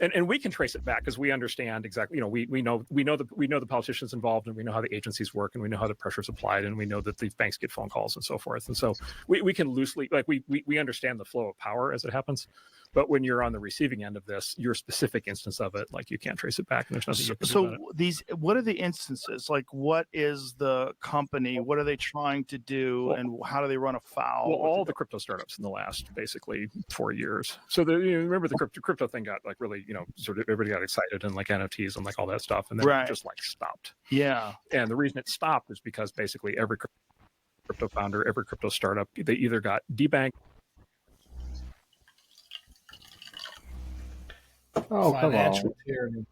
S10: And we can trace it back because we understand exactly, we know the politicians involved, and we know how the agencies work, and we know how the pressure is applied, and we know that the banks get phone calls and so forth. And so we can loosely, like we understand the flow of power as it happens. But when you're on the receiving end of this, your specific instance of it, like you can't trace it back, and there's nothing you can do about it.
S11: What are the instances? Like, what is the company? What are they trying to do, and how do they run afoul?
S10: Well, all the crypto startups in the last basically 4 years. So remember the crypto thing got like really, sort of everybody got excited, and like NFTs and like all that stuff, and then it just like stopped.
S11: Yeah.
S10: And the reason it stopped is because basically every crypto founder, every crypto startup, they either got debanked.
S1: Oh, come on.
S2: Tyranny.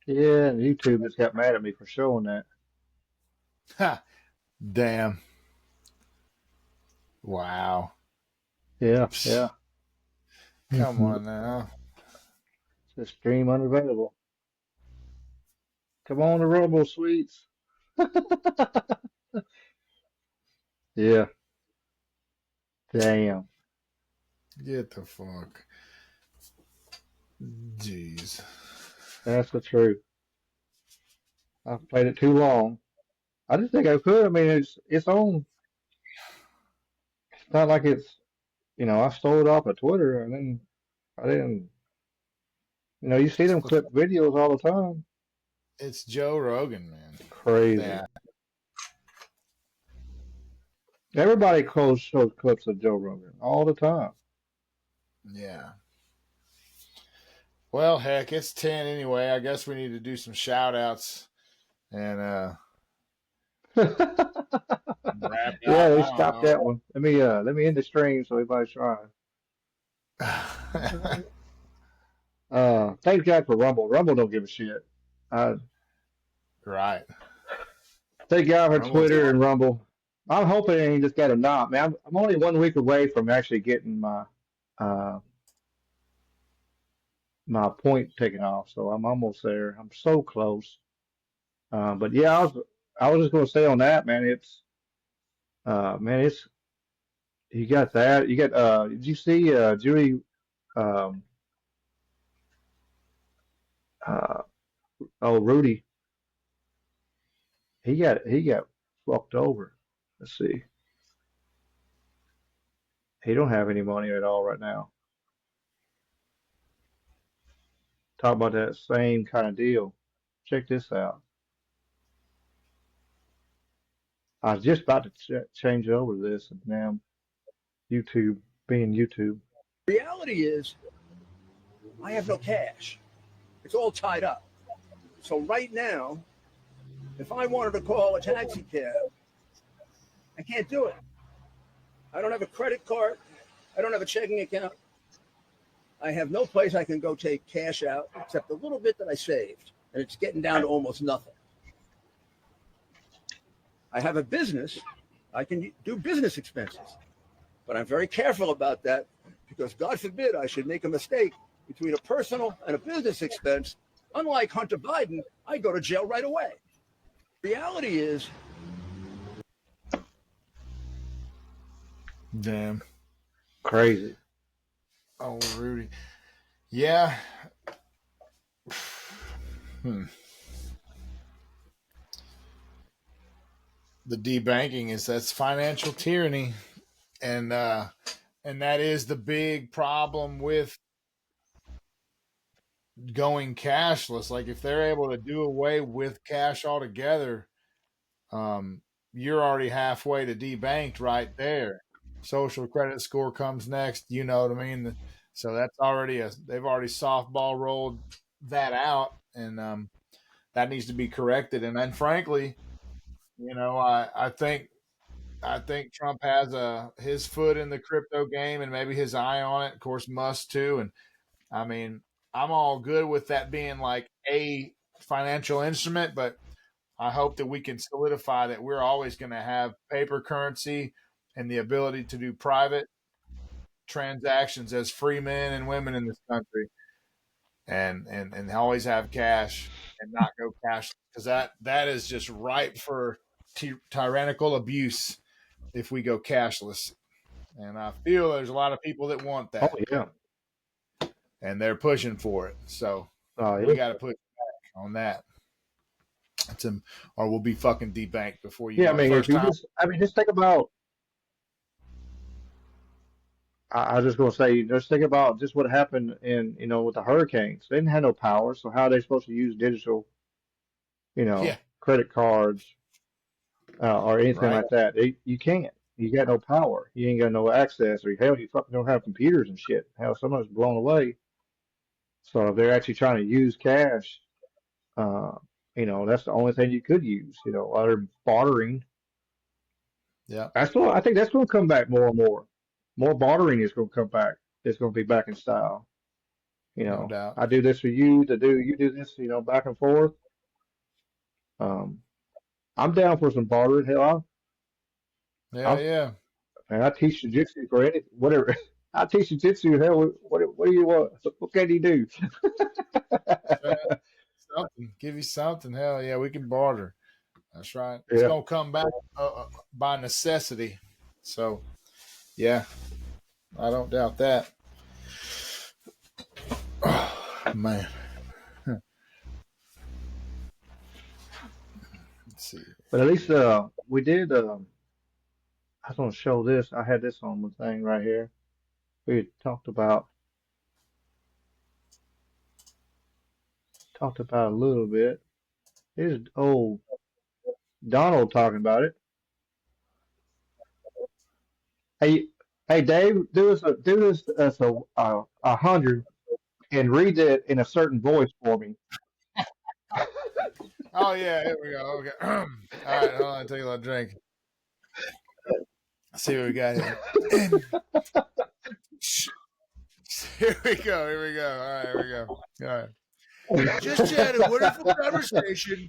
S1: Yeah, and YouTube just got mad at me for showing that.
S2: Ha! Damn. Wow.
S1: Yeah.
S2: Come on now.
S1: It's stream unavailable. Come on to Rumble, sweets. Yeah. Damn.
S2: Get the fuck. Jeez.
S1: That's the truth. I've played it too long. I just think I could. I mean, it's on. It's not like it's, I stole it off of Twitter, and then I didn't. You see them clip videos all the time.
S2: It's Joe Rogan, man.
S1: Crazy.
S2: Yeah.
S1: Everybody shows clips of Joe Rogan all the time.
S2: Yeah. Well, heck, it's 10 anyway. I guess we need to do some shout outs and wrap it
S1: Yeah,
S2: up.
S1: they stopped that one. Let me end the stream so everybody's trying. Thanks God for Rumble. Rumble don't give a shit.
S2: Right.
S1: Thank God for Twitter and Rumble. I'm hoping he just got a knob, man. I'm only 1 week away from actually getting my my point taken off, so I'm almost there. I'm so close. But yeah, I was just gonna say on that, man. It's You got that. You got. Did you see Julie? Um, uh, oh, Rudy. He got fucked over. Let's see. He don't have any money at all right now. Talk about that same kind of deal. Check this out. I was just about to change over to this, and now YouTube being YouTube.
S12: Reality is, I have no cash. It's all tied up. So right now, if I wanted to call a taxi cab, I can't do it. I don't have a credit card. I don't have a checking account. I have no place I can go take cash out except a little bit that I saved, and it's getting down to almost nothing. I have a business. I can do business expenses, but I'm very careful about that because God forbid I should make a mistake between a personal and a business expense. Unlike Hunter Biden, I go to jail right away. Reality is,
S2: Damn.
S1: Crazy.
S2: Oh, Rudy. Yeah. The debanking that's financial tyranny, and that is the big problem with going cashless. Like if they're able to do away with cash altogether, you're already halfway to debanked right there. Social credit score comes next. You know what I mean? So that's already they've already softball rolled that out, and that needs to be corrected. And then, frankly, I think Trump has his foot in the crypto game and maybe his eye on it. Of course, Musk too. And I mean, I'm all good with that being like a financial instrument, but I hope that we can solidify that we're always going to have paper currency and the ability to do private transactions as free men and women in this country, and always have cash and not go cash, because that is just ripe for tyrannical abuse if we go cashless. And I feel there's a lot of people that want that.
S1: Oh yeah.
S2: And they're pushing for it. So
S1: Yeah.
S2: we got to push back on that. Or we'll be fucking debanked before you
S1: Yeah, I
S2: know
S1: mean,
S2: it.
S1: just think about. I was just going to say, just think about just what happened with the hurricanes. They didn't have no power, so how are they supposed to use digital,
S2: Yeah.
S1: credit cards or anything
S2: Right.
S1: like that? You can't. You got no power. You ain't got no access, or hell, you fucking don't have computers and shit. Hell, some of it's blown away. So if they're actually trying to use cash, uh, that's the only thing you could use. Other than bartering.
S2: Yeah.
S1: I think that's going to come back more and more. More bartering is going to come back. It's going to be back in style.
S2: No doubt.
S1: I do this for you you do this, back and forth. I'm down for some bartering. Hell,
S2: Yeah.
S1: and I teach jiu-jitsu for whatever. I teach jiu-jitsu. Hell, what do you want? What can you do?
S2: Something. Give you something. Hell yeah, we can barter. That's right.
S1: Yeah.
S2: It's going to come back by necessity. So, yeah, I don't doubt that. Oh, man. Let's see.
S1: But at least we did. I was going to show this. I had this on the thing right here. We had talked about a little bit. Here's old Donald talking about it. Hey, Dave, do this as a 100 and read it in a certain voice for me.
S2: Oh yeah, here we go. Okay. All right, hold on. Take a little drink. Let's see what we got here. Here we go. All right, here we go. All right. Just had a wonderful conversation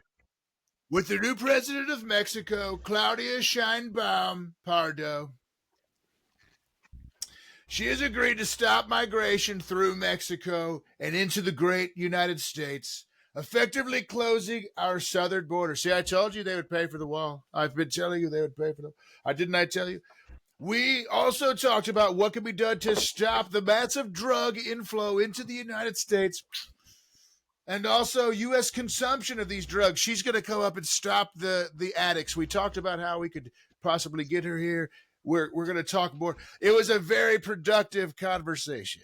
S2: with the new president of Mexico, Claudia Sheinbaum Pardo. She has agreed to stop migration through Mexico and into the great United States, effectively closing our southern border. See, I told you they would pay for the wall. I've been telling you they would pay for the wall. Didn't I tell you? We also talked about what can be done to stop the massive drug inflow into the United States and also U.S. consumption of these drugs. She's going to come up and stop the addicts. We talked about how we could possibly get her here. We're going to talk more. It was a very productive conversation.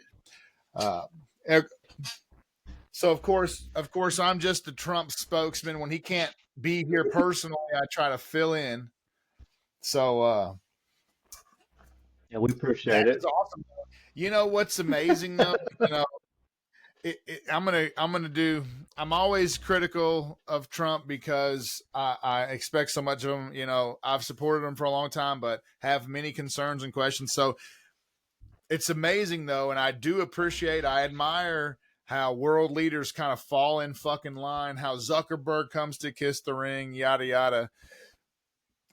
S2: So of course, I'm just the Trump spokesman. When he can't be here personally, I try to fill in. So
S1: yeah, we appreciate
S2: that
S1: it.
S2: is awesome. You know what's amazing though? You know, I'm always critical of Trump because I expect so much of him. You know, I've supported him for a long time, but have many concerns and questions. So it's amazing though, and I admire how world leaders kind of fall in fucking line, how Zuckerberg comes to kiss the ring, yada yada.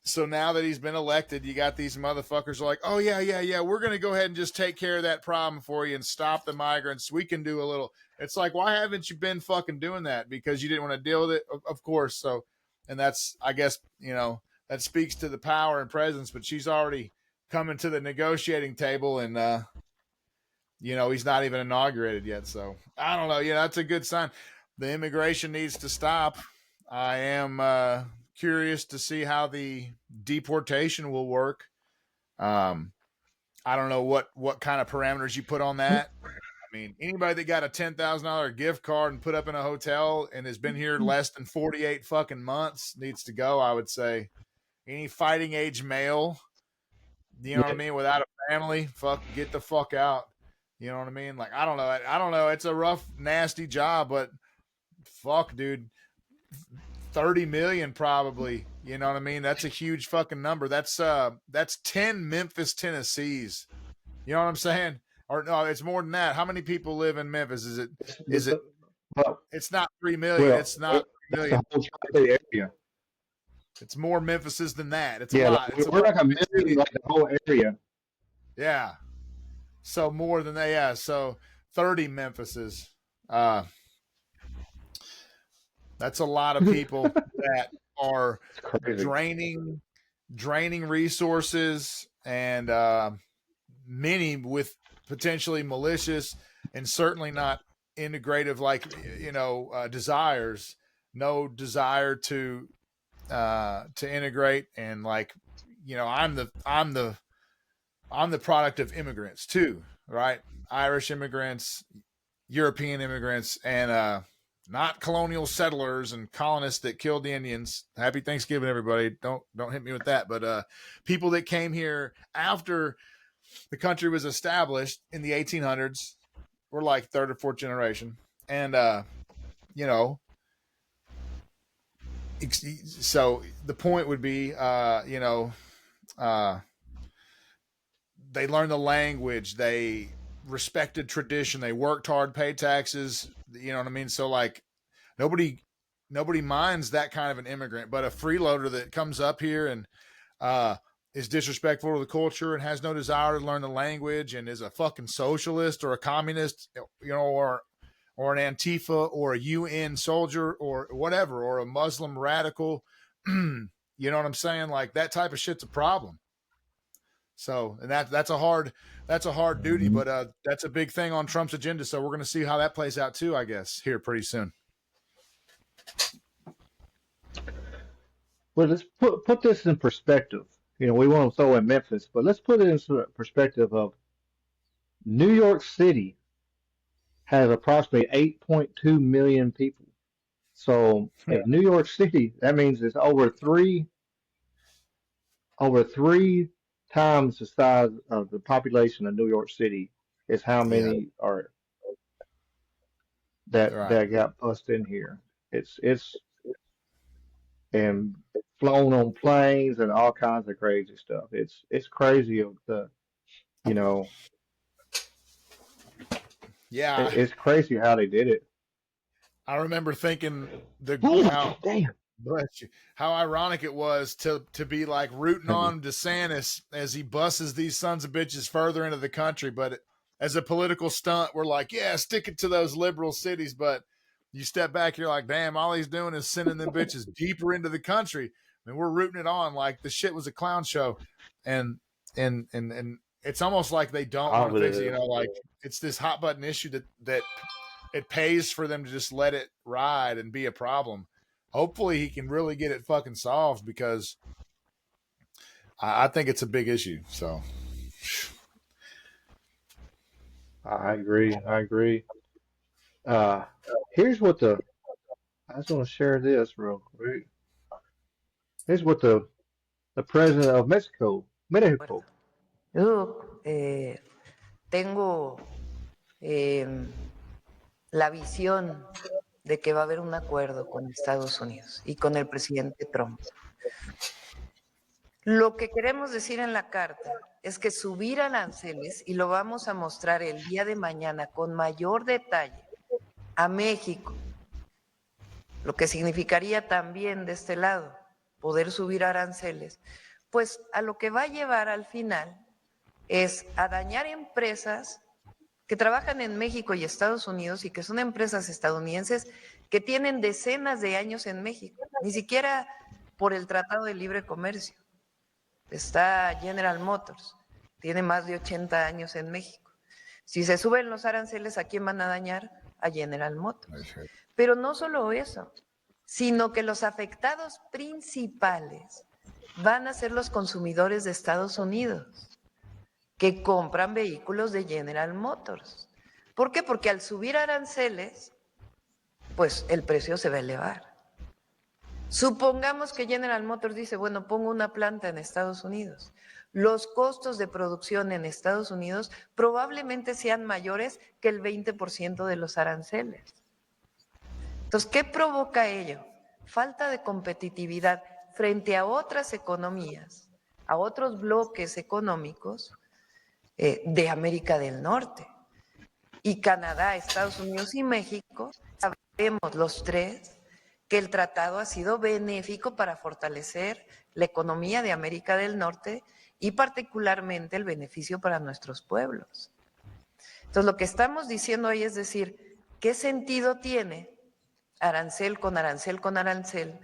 S2: So now that he's been elected, you got these motherfuckers like, oh yeah, we're gonna go ahead and just take care of that problem for you and stop the migrants. We can do a little. It's like, why haven't you been fucking doing that? Because you didn't want to deal with it, of course. So, and that's, I guess, you know, that speaks to the power and presence. But she's already coming to the negotiating table, and you know, he's not even inaugurated yet. So I don't know. Yeah, that's a good sign. The immigration needs to stop. I am curious to see how the deportation will work. I don't know what kind of parameters you put on that. I mean, anybody that got a $10,000 gift card and put up in a hotel and has been here less than 48 fucking months needs to go, I would say. Any fighting age male, you know what I mean, without a family, get the fuck out. You know what I mean? Like, I don't know. It's a rough, nasty job, but fuck, dude. 30 million probably. You know what I mean? That's a huge fucking number. That's 10 Memphis, Tennessee's. You know what I'm saying? Or no, it's more than that. How many people live in Memphis? Is it
S1: Well,
S2: it's not 3 million. It's not 3 million.
S1: The whole tri-state area.
S2: It's more Memphises than that. It's
S1: Yeah,
S2: a lot.
S1: we're like a million, like the whole area.
S2: Yeah. So more than that, yeah. So 30 Memphises. That's a lot of people that are draining resources, and many with potentially malicious and certainly not integrative, like, you know, desires. No desire to integrate, and like, you know, I'm the product of immigrants too, right? Irish immigrants, European immigrants, and not colonial settlers and colonists that killed the Indians. Happy Thanksgiving, everybody. Don't hit me with that. But people that came here after the country was established in the 1800s were like third or fourth generation. And, you know, so the point would be, you know, they learned the language, they respected tradition, they worked hard, paid taxes. You know what I mean? So like, nobody minds that kind of an immigrant, but a freeloader that comes up here and is disrespectful to the culture and has no desire to learn the language and is a fucking socialist or a communist, you know, or an Antifa or a UN soldier or whatever, or a Muslim radical. You know what I'm saying? Like, that type of shit's a problem. So, and that's a hard duty, but that's a big thing on Trump's agenda. So we're going to see how that plays out too, I guess, here pretty soon.
S1: Well, let's put this in perspective. You know, we want to throw in Memphis, but let's put it into perspective of New York City has approximately 8.2 million people. So if New York City, that means it's over three times the size of the population of New York City is how many are that got bussed in here. It's and flown on planes and all kinds of crazy stuff. It's crazy of the, you know,
S2: Yeah,
S1: it's crazy how they did it.
S2: I remember thinking how ironic it was to be like rooting on DeSantis as he buses these sons of bitches further into the country. But as a political stunt, we're like, yeah, stick it to those liberal cities. But you step back, you're like, damn, all he's doing is sending them bitches deeper into the country. I mean, we're rooting it on like the shit was a clown show. And and it's almost like they don't want to fix it. You know, like it's this hot button issue that it pays for them to just let it ride and be a problem. Hopefully, he can really get it fucking solved because I think it's a big issue. So,
S1: I agree. I agree. Here's what I just want to share this real quick. Here's what the president of Mexico.
S13: Yo tengo la visión de que va a haber un acuerdo con Estados Unidos y con el presidente Trump. Lo que queremos decir en la carta es que subir aranceles, y lo vamos a mostrar el día de mañana con mayor detalle, a México, lo que significaría también de este lado poder subir aranceles, pues a lo que va a llevar al final es a dañar empresas que trabajan en México y Estados Unidos y que son empresas estadounidenses que tienen decenas de años en México, ni siquiera por el Tratado de Libre Comercio. Está General Motors, tiene más de 80 años en México. Si se suben los aranceles, ¿a quién van a dañar? A General Motors. Pero no solo eso, sino que los afectados principales van a ser los consumidores de Estados Unidos, que compran vehículos de General Motors. ¿Por qué? Porque al subir aranceles, pues el precio se va a elevar. Supongamos que General Motors dice, bueno, pongo una planta en Estados Unidos. Los costos de producción en Estados Unidos probablemente sean mayores que el 20% de los aranceles. Entonces, ¿qué provoca ello? Falta de competitividad frente a otras economías, a otros bloques económicos de América del Norte. Y Canadá, Estados Unidos y México, sabemos los tres que el tratado ha sido benéfico para fortalecer la economía de América del Norte y particularmente el beneficio para nuestros pueblos. Entonces, lo que estamos diciendo hoy es decir, ¿qué sentido tiene arancel con arancel con arancel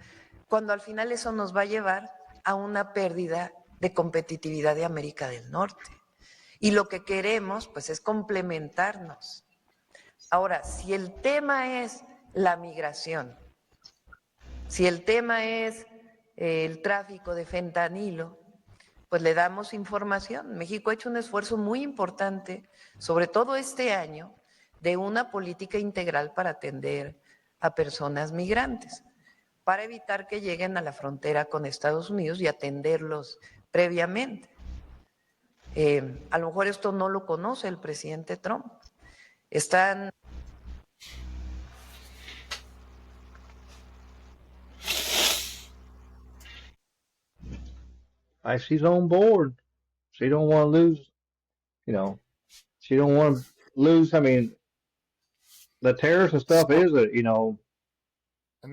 S13: cuando al final eso nos va a llevar a una pérdida de competitividad de América del Norte? Y lo que queremos, pues, es complementarnos. Ahora, si el tema es la migración, si el tema es el tráfico de fentanilo, pues le damos información. México ha hecho un esfuerzo muy importante, sobre todo este año, de una política integral para atender a personas migrantes, para evitar que lleguen a la frontera con Estados Unidos y atenderlos previamente. A lo mejor esto no lo conoce el presidente Trump. Están
S1: She's on board. She don't want to lose. You know, she don't want to lose. I mean, the tariffs and stuff is
S2: and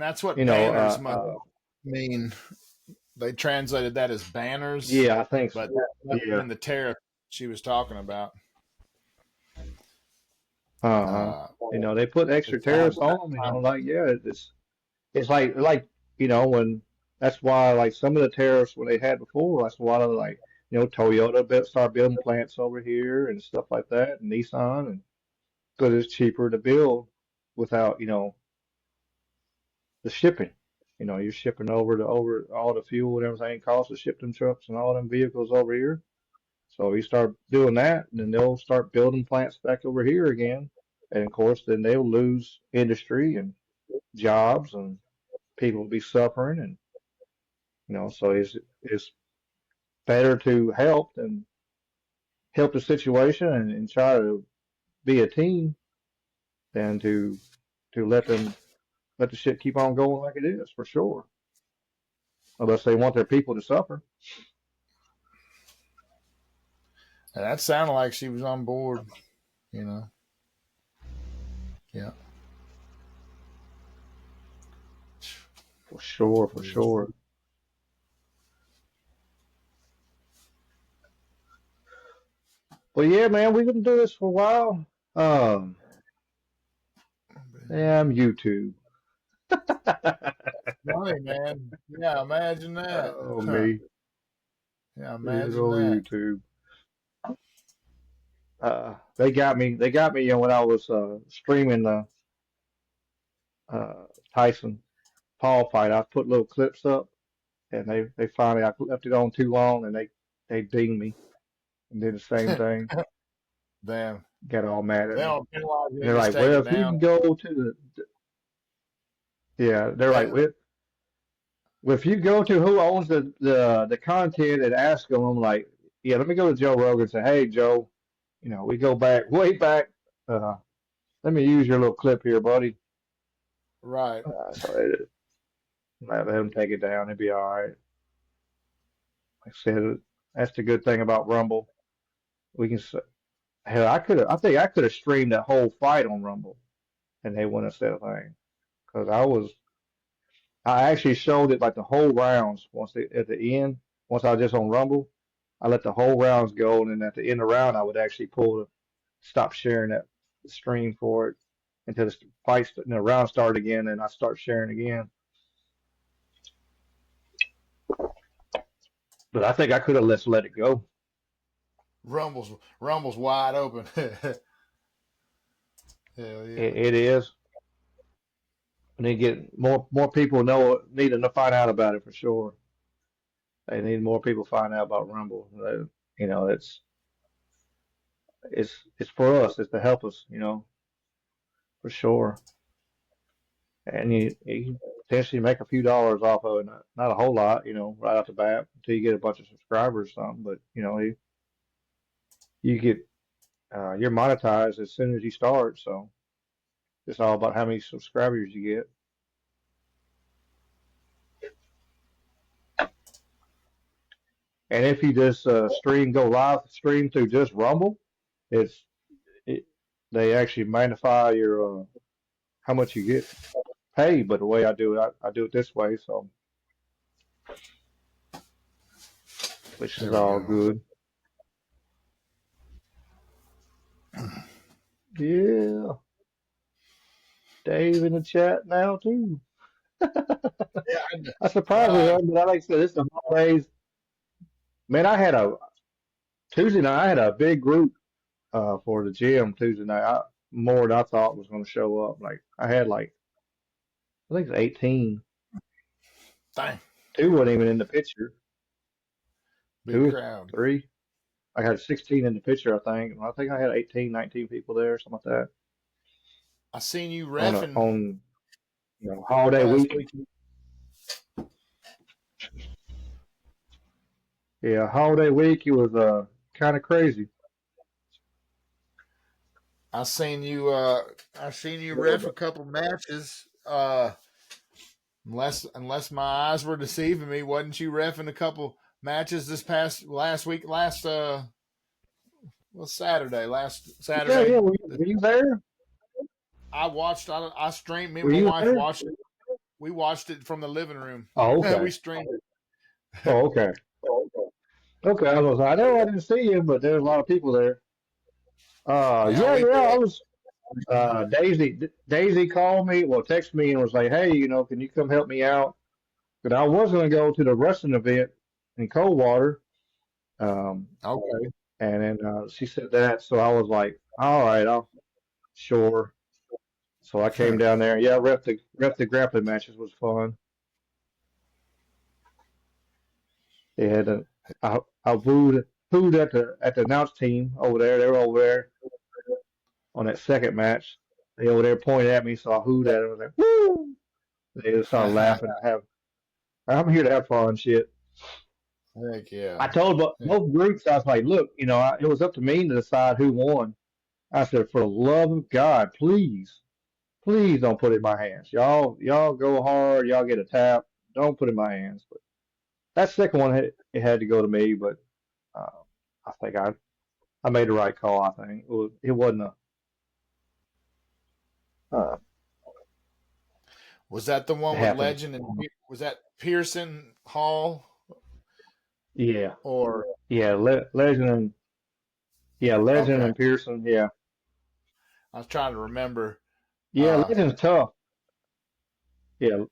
S2: that's what banners mean. They translated that as banners.
S1: Yeah, I think so.
S2: But that's been the tariff she was talking about.
S1: They put extra tariffs on them. Like it's like when that's why like some of the tariffs when they had before, that's why like Toyota start building plants over here and stuff like that, and Nissan, and because it's cheaper to build without the shipping. You're shipping over all the fuel and everything costs to ship them trucks and all them vehicles over here. So you start doing that, and then they'll start building plants back over here again. And of course, then they'll lose industry and jobs, and people will be suffering. And so it's better to help than help the situation and try to be a team than to let the shit keep on going like it is for sure. Unless they want their people to suffer.
S2: That sounded like she was on board, Yeah.
S1: For sure. Well, yeah, man, we're gonna do this for a while. Damn YouTube.
S2: Funny, man. Yeah, imagine that.
S1: Oh, me.
S2: Yeah,
S1: Good
S2: imagine
S1: old
S2: that.
S1: YouTube. They got me. They got me. When I was streaming the Tyson Paul fight. I put little clips up, and they finally I left it on too long, and they dinged me and did the same thing.
S2: Damn.
S1: Got all mad at
S2: They
S1: me.
S2: don't penalize you,
S1: And
S2: they
S1: they're
S2: just
S1: like,
S2: take
S1: well,
S2: it
S1: if you
S2: down.
S1: can go to they're
S2: They,
S1: like, well, if you go to who owns the content and ask them, I'm like, yeah, let me go to Joe Rogan and say, hey, Joe, we go back, way back. Let me use your little clip here, buddy.
S2: right.
S1: So let them take it down. It'd be all right. Like I said, that's the good thing about Rumble. We can, hell, I think I could have streamed that whole fight on Rumble and they wouldn't have said a thing. Because I actually showed it like the whole rounds at the end, once I was just on Rumble. I let the whole rounds go, and then at the end of the round, I would actually stop sharing that stream for it until the round started again, and I start sharing again. But I think I could have let it go.
S2: Rumble's wide open. Hell yeah.
S1: It is. And they get more people needing to find out about it for sure. They need more people find out about Rumble. It's for us. It's to help us. For sure. And you potentially make a few dollars off of it. Not a whole lot, right off the bat until you get a bunch of subscribers or something. But you get you're monetized as soon as you start. So it's all about how many subscribers you get. And if you just go live stream through just Rumble, it's it, they actually magnify your how much you get paid. But the way I do it, I do it this way, so which is
S2: There we
S1: all
S2: go.
S1: good. Yeah, Dave in the chat now too.
S2: Yeah,
S1: I surprised with him, but like I said, this is the holidays. Man, I had a Tuesday night. I had a big group for the gym Tuesday night. More than I thought was going to show up. Like I had I think it's 18.
S2: dang.
S1: Two wasn't even in the picture.
S2: Big
S1: Two or
S2: crowd.
S1: three. I had 16 in the picture. I think I had 18, 19 people there, something like that.
S2: I seen you
S1: On
S2: reffing
S1: holiday
S2: last
S1: week.
S2: week.
S1: Yeah, holiday week. It was kind of crazy.
S2: I seen you ref a couple matches. Unless my eyes were deceiving me, wasn't you reffing a couple matches this past last week? Saturday. Last
S1: Yeah,
S2: Saturday.
S1: yeah. Were you there?
S2: I watched. I streamed. Me and
S1: Were
S2: my
S1: you
S2: wife
S1: there?
S2: watched it. We watched it from the living room.
S1: Oh,
S2: We
S1: okay.
S2: streamed it.
S1: Oh, okay. Okay. I know I didn't see you, but there was a lot of people there.
S2: Yeah,
S1: Yeah,
S2: we
S1: yeah.
S2: did.
S1: I was. Daisy called me, well, texted me and was like, "Hey, can you come help me out?" Because I was going to go to the wrestling event in Coldwater, um,
S2: Okay.
S1: and then she said that, so I was like, "All right, I'll sure." So I came down there. Yeah, rep the grappling matches was fun. They had I booed at the announce team over there. They were over there on that second match. They over there pointed at me, so I hooed at them. I was like, "Woo!" They just started laughing. I'm here to have fun, shit.
S2: Heck yeah.
S1: I told both groups, I was like, look, it was up to me to decide who won. I said, for the love of God, please don't put it in my hands. Y'all go hard. Y'all get a tap. Don't put it in my hands. But that second one, it had to go to me. But uh, I think I made the right call. I think it wasn't
S2: Was that the
S1: it
S2: one with
S1: happened.
S2: Legend and was that Pearson Hall
S1: Yeah,
S2: or
S1: yeah, Legend
S2: okay?
S1: and Pearson. Yeah,
S2: I was trying to remember.
S1: yeah, Legend's tough. Yeah,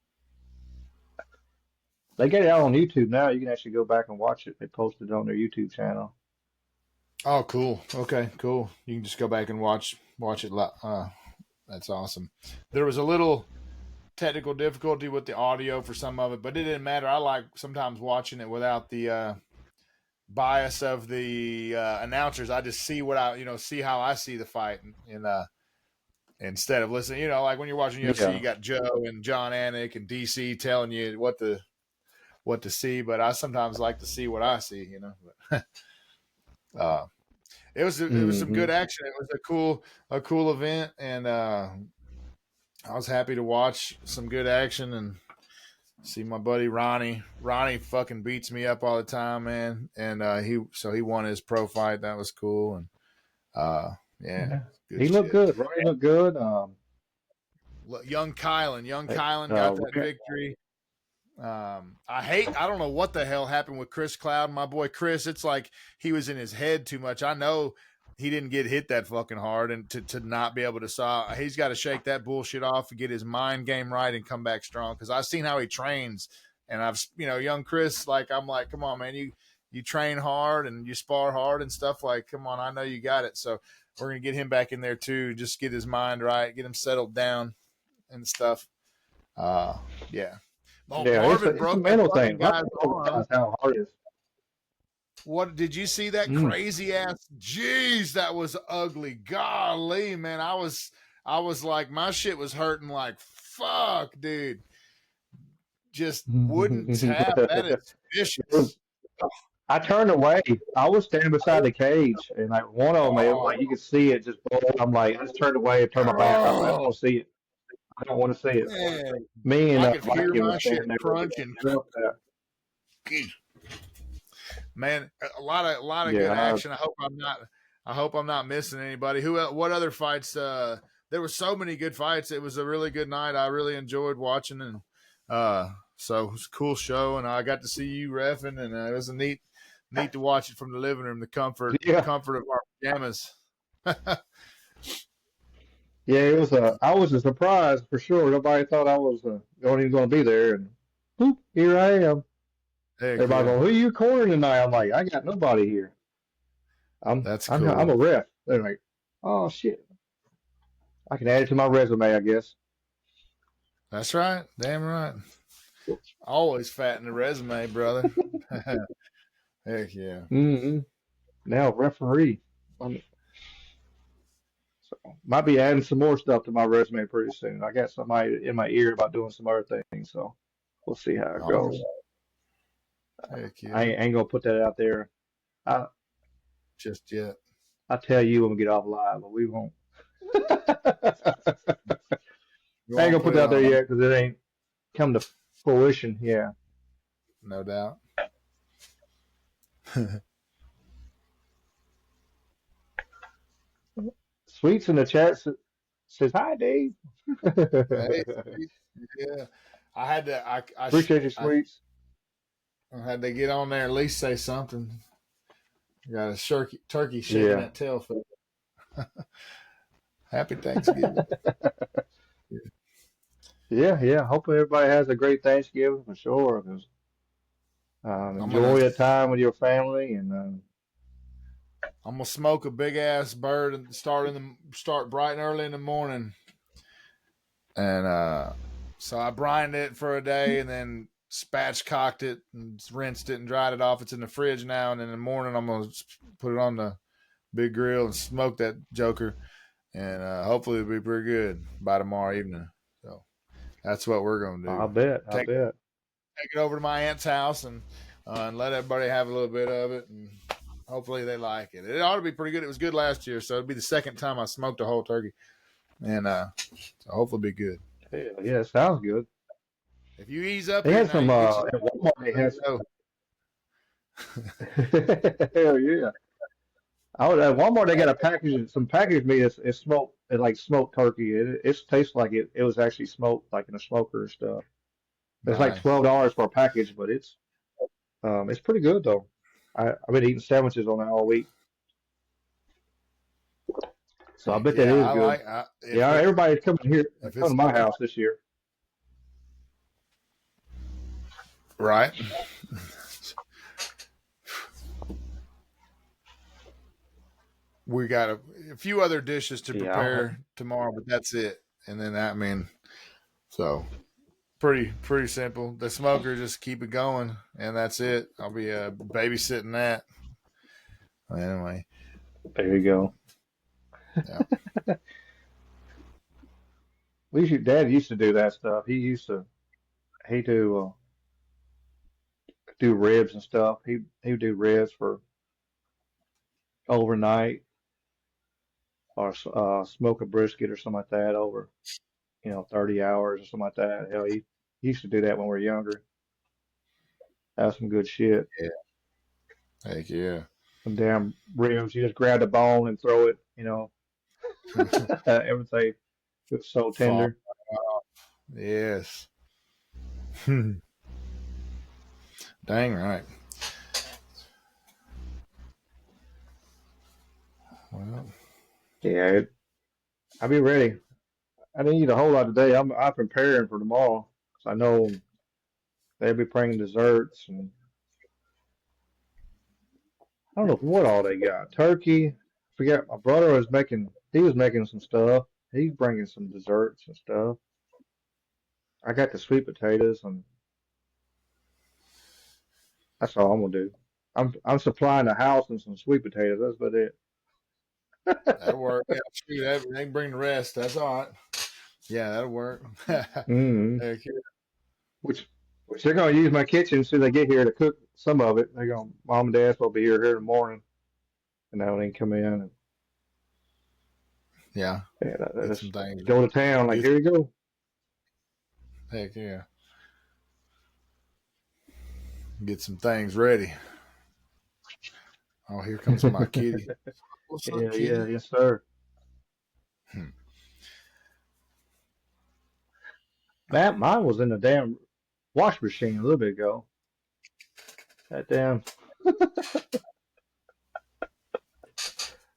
S1: They get it out on YouTube now. You can actually go back and watch it. They posted it on their YouTube channel.
S2: Oh, cool. Okay, cool. You can just go back and watch it. That's awesome. There was a little technical difficulty with the audio for some of it, but it didn't matter. I like sometimes watching it without the bias of the announcers. I just see see how I see the fight, and instead of listening, like when you're watching UFC, you got Joe and John Anik and DC telling you what to see, but I sometimes like to see what I see, But it was some good action. It was a cool event, and I was happy to watch some good action and see my buddy Ronnie. Ronnie fucking beats me up all the time, man. And he won his pro fight. That was cool. And yeah.
S1: He looked good. Ronnie looked good.
S2: Young Kylan got that victory. I don't know what the hell happened with Chris Cloud, my boy Chris. It's like he was in his head too much. I know he didn't get hit that fucking hard, and to not be able to saw, he's got to shake that bullshit off and get his mind game right and come back strong. Because I've seen how he trains, and I've young Chris, I'm like, come on, man, you train hard and you spar hard and stuff. Like, come on, I know you got it. So we're gonna get him back in there too, just get his mind right, get him settled down and stuff. Yeah. Oh,
S1: yeah,
S2: Marvin
S1: it's
S2: broke
S1: a mental
S2: that
S1: thing.
S2: guy's
S1: Arm. How hard it is.
S2: What did you see that crazy ass? Jeez, that was ugly. Golly, man, I was like, my shit was hurting. Like, fuck, dude. Just wouldn't tap. That is vicious.
S1: I turned away. I was standing beside the cage, and like one of them, you could see it just blow. I'm like, I just turned away and turned my back. I'm like, I don't want to see it. I don't want to see it.
S2: Man,
S1: Me and
S2: I could hear
S1: Mikey
S2: my
S1: was
S2: shit
S1: standing there.
S2: crunching. Man, a lot of good action. I hope I'm not missing anybody. What other fights? There were so many good fights. It was a really good night. I really enjoyed watching, and so it was a cool show. And I got to see you reffing, and it was a neat to watch it from the living room, the comfort of our pajamas.
S1: Yeah, it was I was a surprise for sure. Nobody thought I was even going to be there, and boop, here I am. Everybody going, who are you cornering tonight? I'm like, I got nobody here.
S2: That's cool.
S1: I'm a ref. They're like, oh shit, I can add it to my resume, I guess.
S2: That's right. Damn right. Always fatten the resume, brother. Heck yeah.
S1: Now referee. So might be adding some more stuff to my resume pretty soon. I got somebody in my ear about doing some other things, so we'll see how it goes.
S2: Heck yeah.
S1: I ain't gonna put that out there.
S2: Just yet.
S1: I'll tell you when we get off live, but we won't. I ain't gonna put that out there yet because it ain't come to fruition. Yeah.
S2: No doubt.
S1: Sweets in the chat says hi, Dave.
S2: Hey, yeah, I had to. I
S1: appreciate you, Sweets.
S2: I had to get on there at least say something. Got a turkey shaking that tail feather. Happy Thanksgiving.
S1: Yeah. Hopefully everybody has a great Thanksgiving for sure. Enjoy a time with your family, and
S2: I'm gonna smoke a big ass bird and start bright and early in the morning. And so I brined it for a day and then spatchcocked it and rinsed it and dried it off. It's in the fridge now, and in the morning I'm gonna put it on the big grill and smoke that joker, and hopefully it'll be pretty good by tomorrow evening. So that's what we're gonna do.
S1: I bet.
S2: Take it over to my aunt's house and let everybody have a little bit of it, and hopefully they like it. It ought to be pretty good. It was good last year, so it'll be the second time I smoked a whole turkey, and so hopefully it'll be good.
S1: Yeah, sounds good.
S2: If you ease up,
S1: they had some at Walmart. They had some. Hell yeah! I was at Walmart. They got some packaged meat. It's smoked. It's like smoked turkey. It tastes like it was actually smoked, like in a smoker and stuff. It's like $12 for a package, but it's pretty good though. I've been eating sandwiches on that all week, so I bet that is good. Everybody's coming here. Come to my house this year.
S2: Right. We got a few other dishes to prepare tomorrow, but that's it. And then so pretty simple. The smoker, just keep it going, and that's it. I'll be babysitting that. Anyway,
S1: there you go.
S2: Yeah.
S1: Dad used to do that stuff. He do ribs and stuff. He would do ribs for overnight, or smoke a brisket or something like that over 30 hours or something like that. Hell, he used to do that when we were younger. That's some good shit.
S2: Yeah. Heck yeah.
S1: Some damn ribs. You just grab the bone and throw it. Everything. It's so tender.
S2: Yes. Dang right. Well,
S1: yeah, I'll be ready. I didn't eat a whole lot today. I'm preparing for tomorrow. 'Cause I know they'll be bringing desserts, and I don't know what all they got. Turkey. I forget. My brother was making. He was making some stuff. He's bringing some desserts and stuff. I got the sweet potatoes, and that's all I'm gonna do. I'm supplying the house and some sweet potatoes. That's about it.
S2: that'll work. Yeah, shoot, they can bring the rest. That's all right. Yeah, that'll work.
S1: Mm-hmm.
S2: Heck yeah.
S1: Which they're gonna use my kitchen as soon as they get here to cook some of it. They're gonna Mom and Dad will be here in the morning, and then they can come in and
S2: Yeah. Get
S1: just
S2: some things.
S1: go to town. Like, here you go.
S2: Heck yeah. Get some things ready. Oh, here comes my kitty. What's up, kitty?
S1: Yeah, yes, sir. Mine was in the damn wash machine a little bit ago. That damn.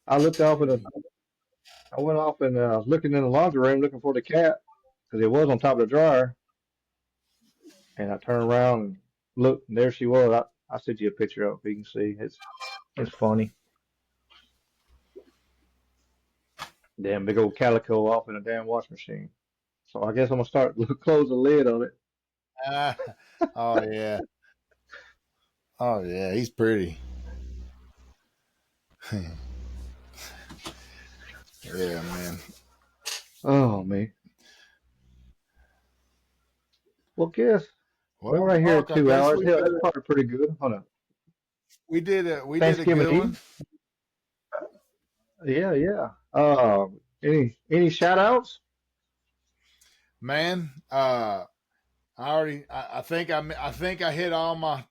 S1: I looked off I went off and was looking in the laundry room looking for the cat because it was on top of the dryer. And I turned around and looked, and there she was. I sent you a picture of it. You can see it's funny. Damn big old calico off in a damn wash machine. So I guess I'm gonna start close the lid on it.
S2: Oh yeah. Oh yeah, he's pretty. Yeah, man.
S1: Oh man. Well, guess we're right here at
S2: Mark,
S1: 2 hours. Hell, that's probably pretty good. Hold on.
S2: We did a
S1: Thanksgiving
S2: good one.
S1: Yeah. Any shout outs?
S2: Man, I think I hit all my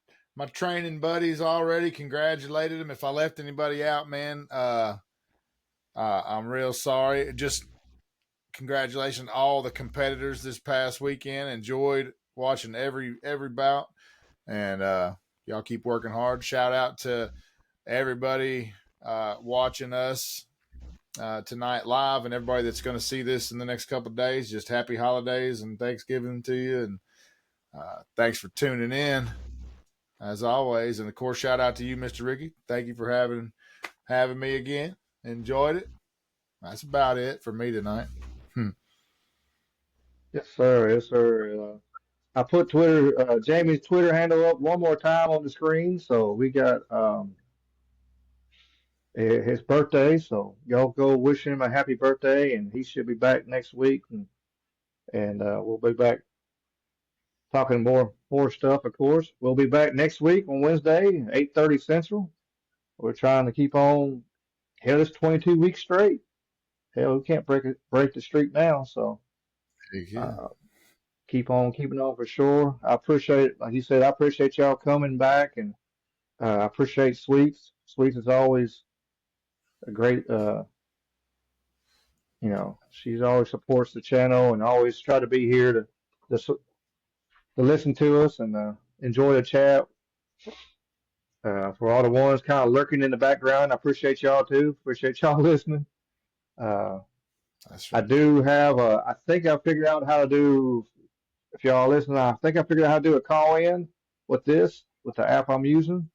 S2: training buddies already. Congratulated them. If I left anybody out, man, I'm real sorry. Just congratulations to all the competitors this past weekend. Enjoyed watching every bout, and y'all keep working hard. Shout out to everybody watching us tonight live, and everybody that's going to see this in the next couple of days. Just happy holidays and Thanksgiving to you, and thanks for tuning in as always. And of course, shout out to you, Mr. Ricky. Thank you for having me again. Enjoyed it. That's about it for me tonight.
S1: Yes, sir. Yes, sir. I put Jamie's Twitter handle up one more time on the screen. So we got his birthday. So y'all go wish him a happy birthday, and he should be back next week, and we'll be back talking more stuff. Of course, we'll be back next week on Wednesday, 8:30 Central. We're trying to keep on. Hell, it's 22 weeks straight. Hell, we can't break the streak now. So keep on keeping on for sure. I appreciate, like you said, I appreciate y'all coming back, and I appreciate Sweets. Sweets is always a great, she's always supports the channel and always try to be here to listen to us and enjoy the chat. For all the ones kind of lurking in the background, I appreciate y'all too. Appreciate y'all listening.
S2: That's right.
S1: I do have I think I figured out how to do, if y'all listen, I think I figured out how to do a call in. with the app I'm using.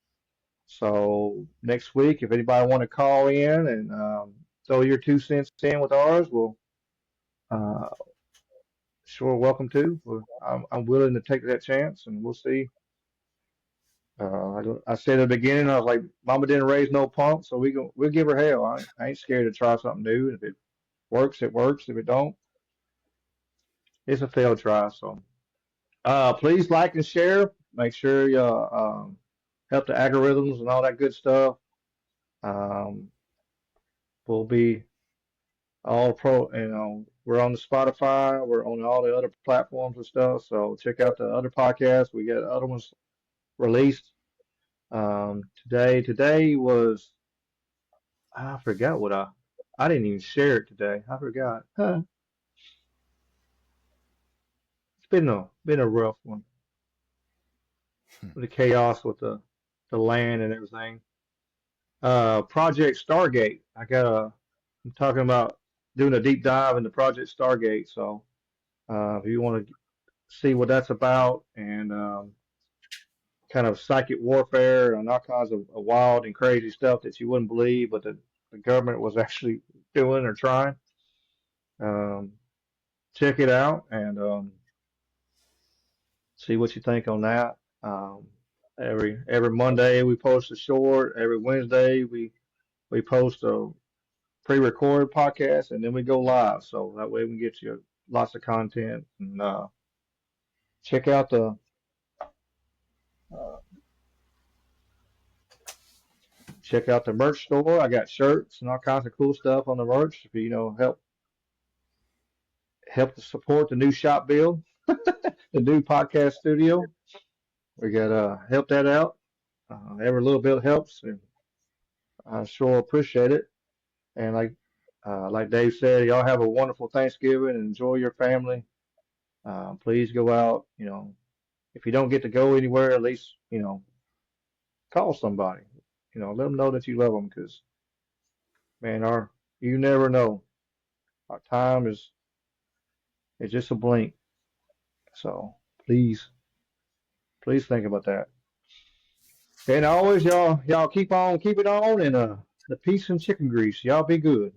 S1: So next week, if anybody want to call in and throw your 2 cents in with ours, we'll uh, sure welcome to. I'm willing to take that chance, and we'll see. I said at the beginning, I was like, Mama didn't raise no punk, so we'll give her hell. I ain't scared to try something new. And if it works, it works. If it don't, it's a failed try. So please like and share. Make sure you help the algorithms and all that good stuff. Um, we'll be all pro. We're on the Spotify. We're on all the other platforms and stuff. So check out the other podcasts. We got other ones released today. Today was I forgot what I didn't even share it today. I forgot. Huh. It's been a rough one. The chaos with the land and everything. Project Stargate. I'm talking about doing a deep dive into Project Stargate. So if you want to see what that's about and kind of psychic warfare and all kinds of wild and crazy stuff that you wouldn't believe, but the government was actually doing or trying. Um, check it out and see what you think on that. Every Monday we post a short. Every Wednesday we post a pre-recorded podcast, and then we go live. So that way we can get you lots of content and check out the uh, check out the merch store. I got shirts and all kinds of cool stuff on the merch. If you help to support the new shop build, the new podcast studio, we got help that out. Every little bit helps, and I sure appreciate it. And like Dave said, y'all have a wonderful Thanksgiving and enjoy your family. Please go out. If you don't get to go anywhere, at least call somebody. Let them know that you love them, because man, you never know. Our time is just a blink. So please think about that. And always, y'all keep it on, and the peace and chicken grease. Y'all be good.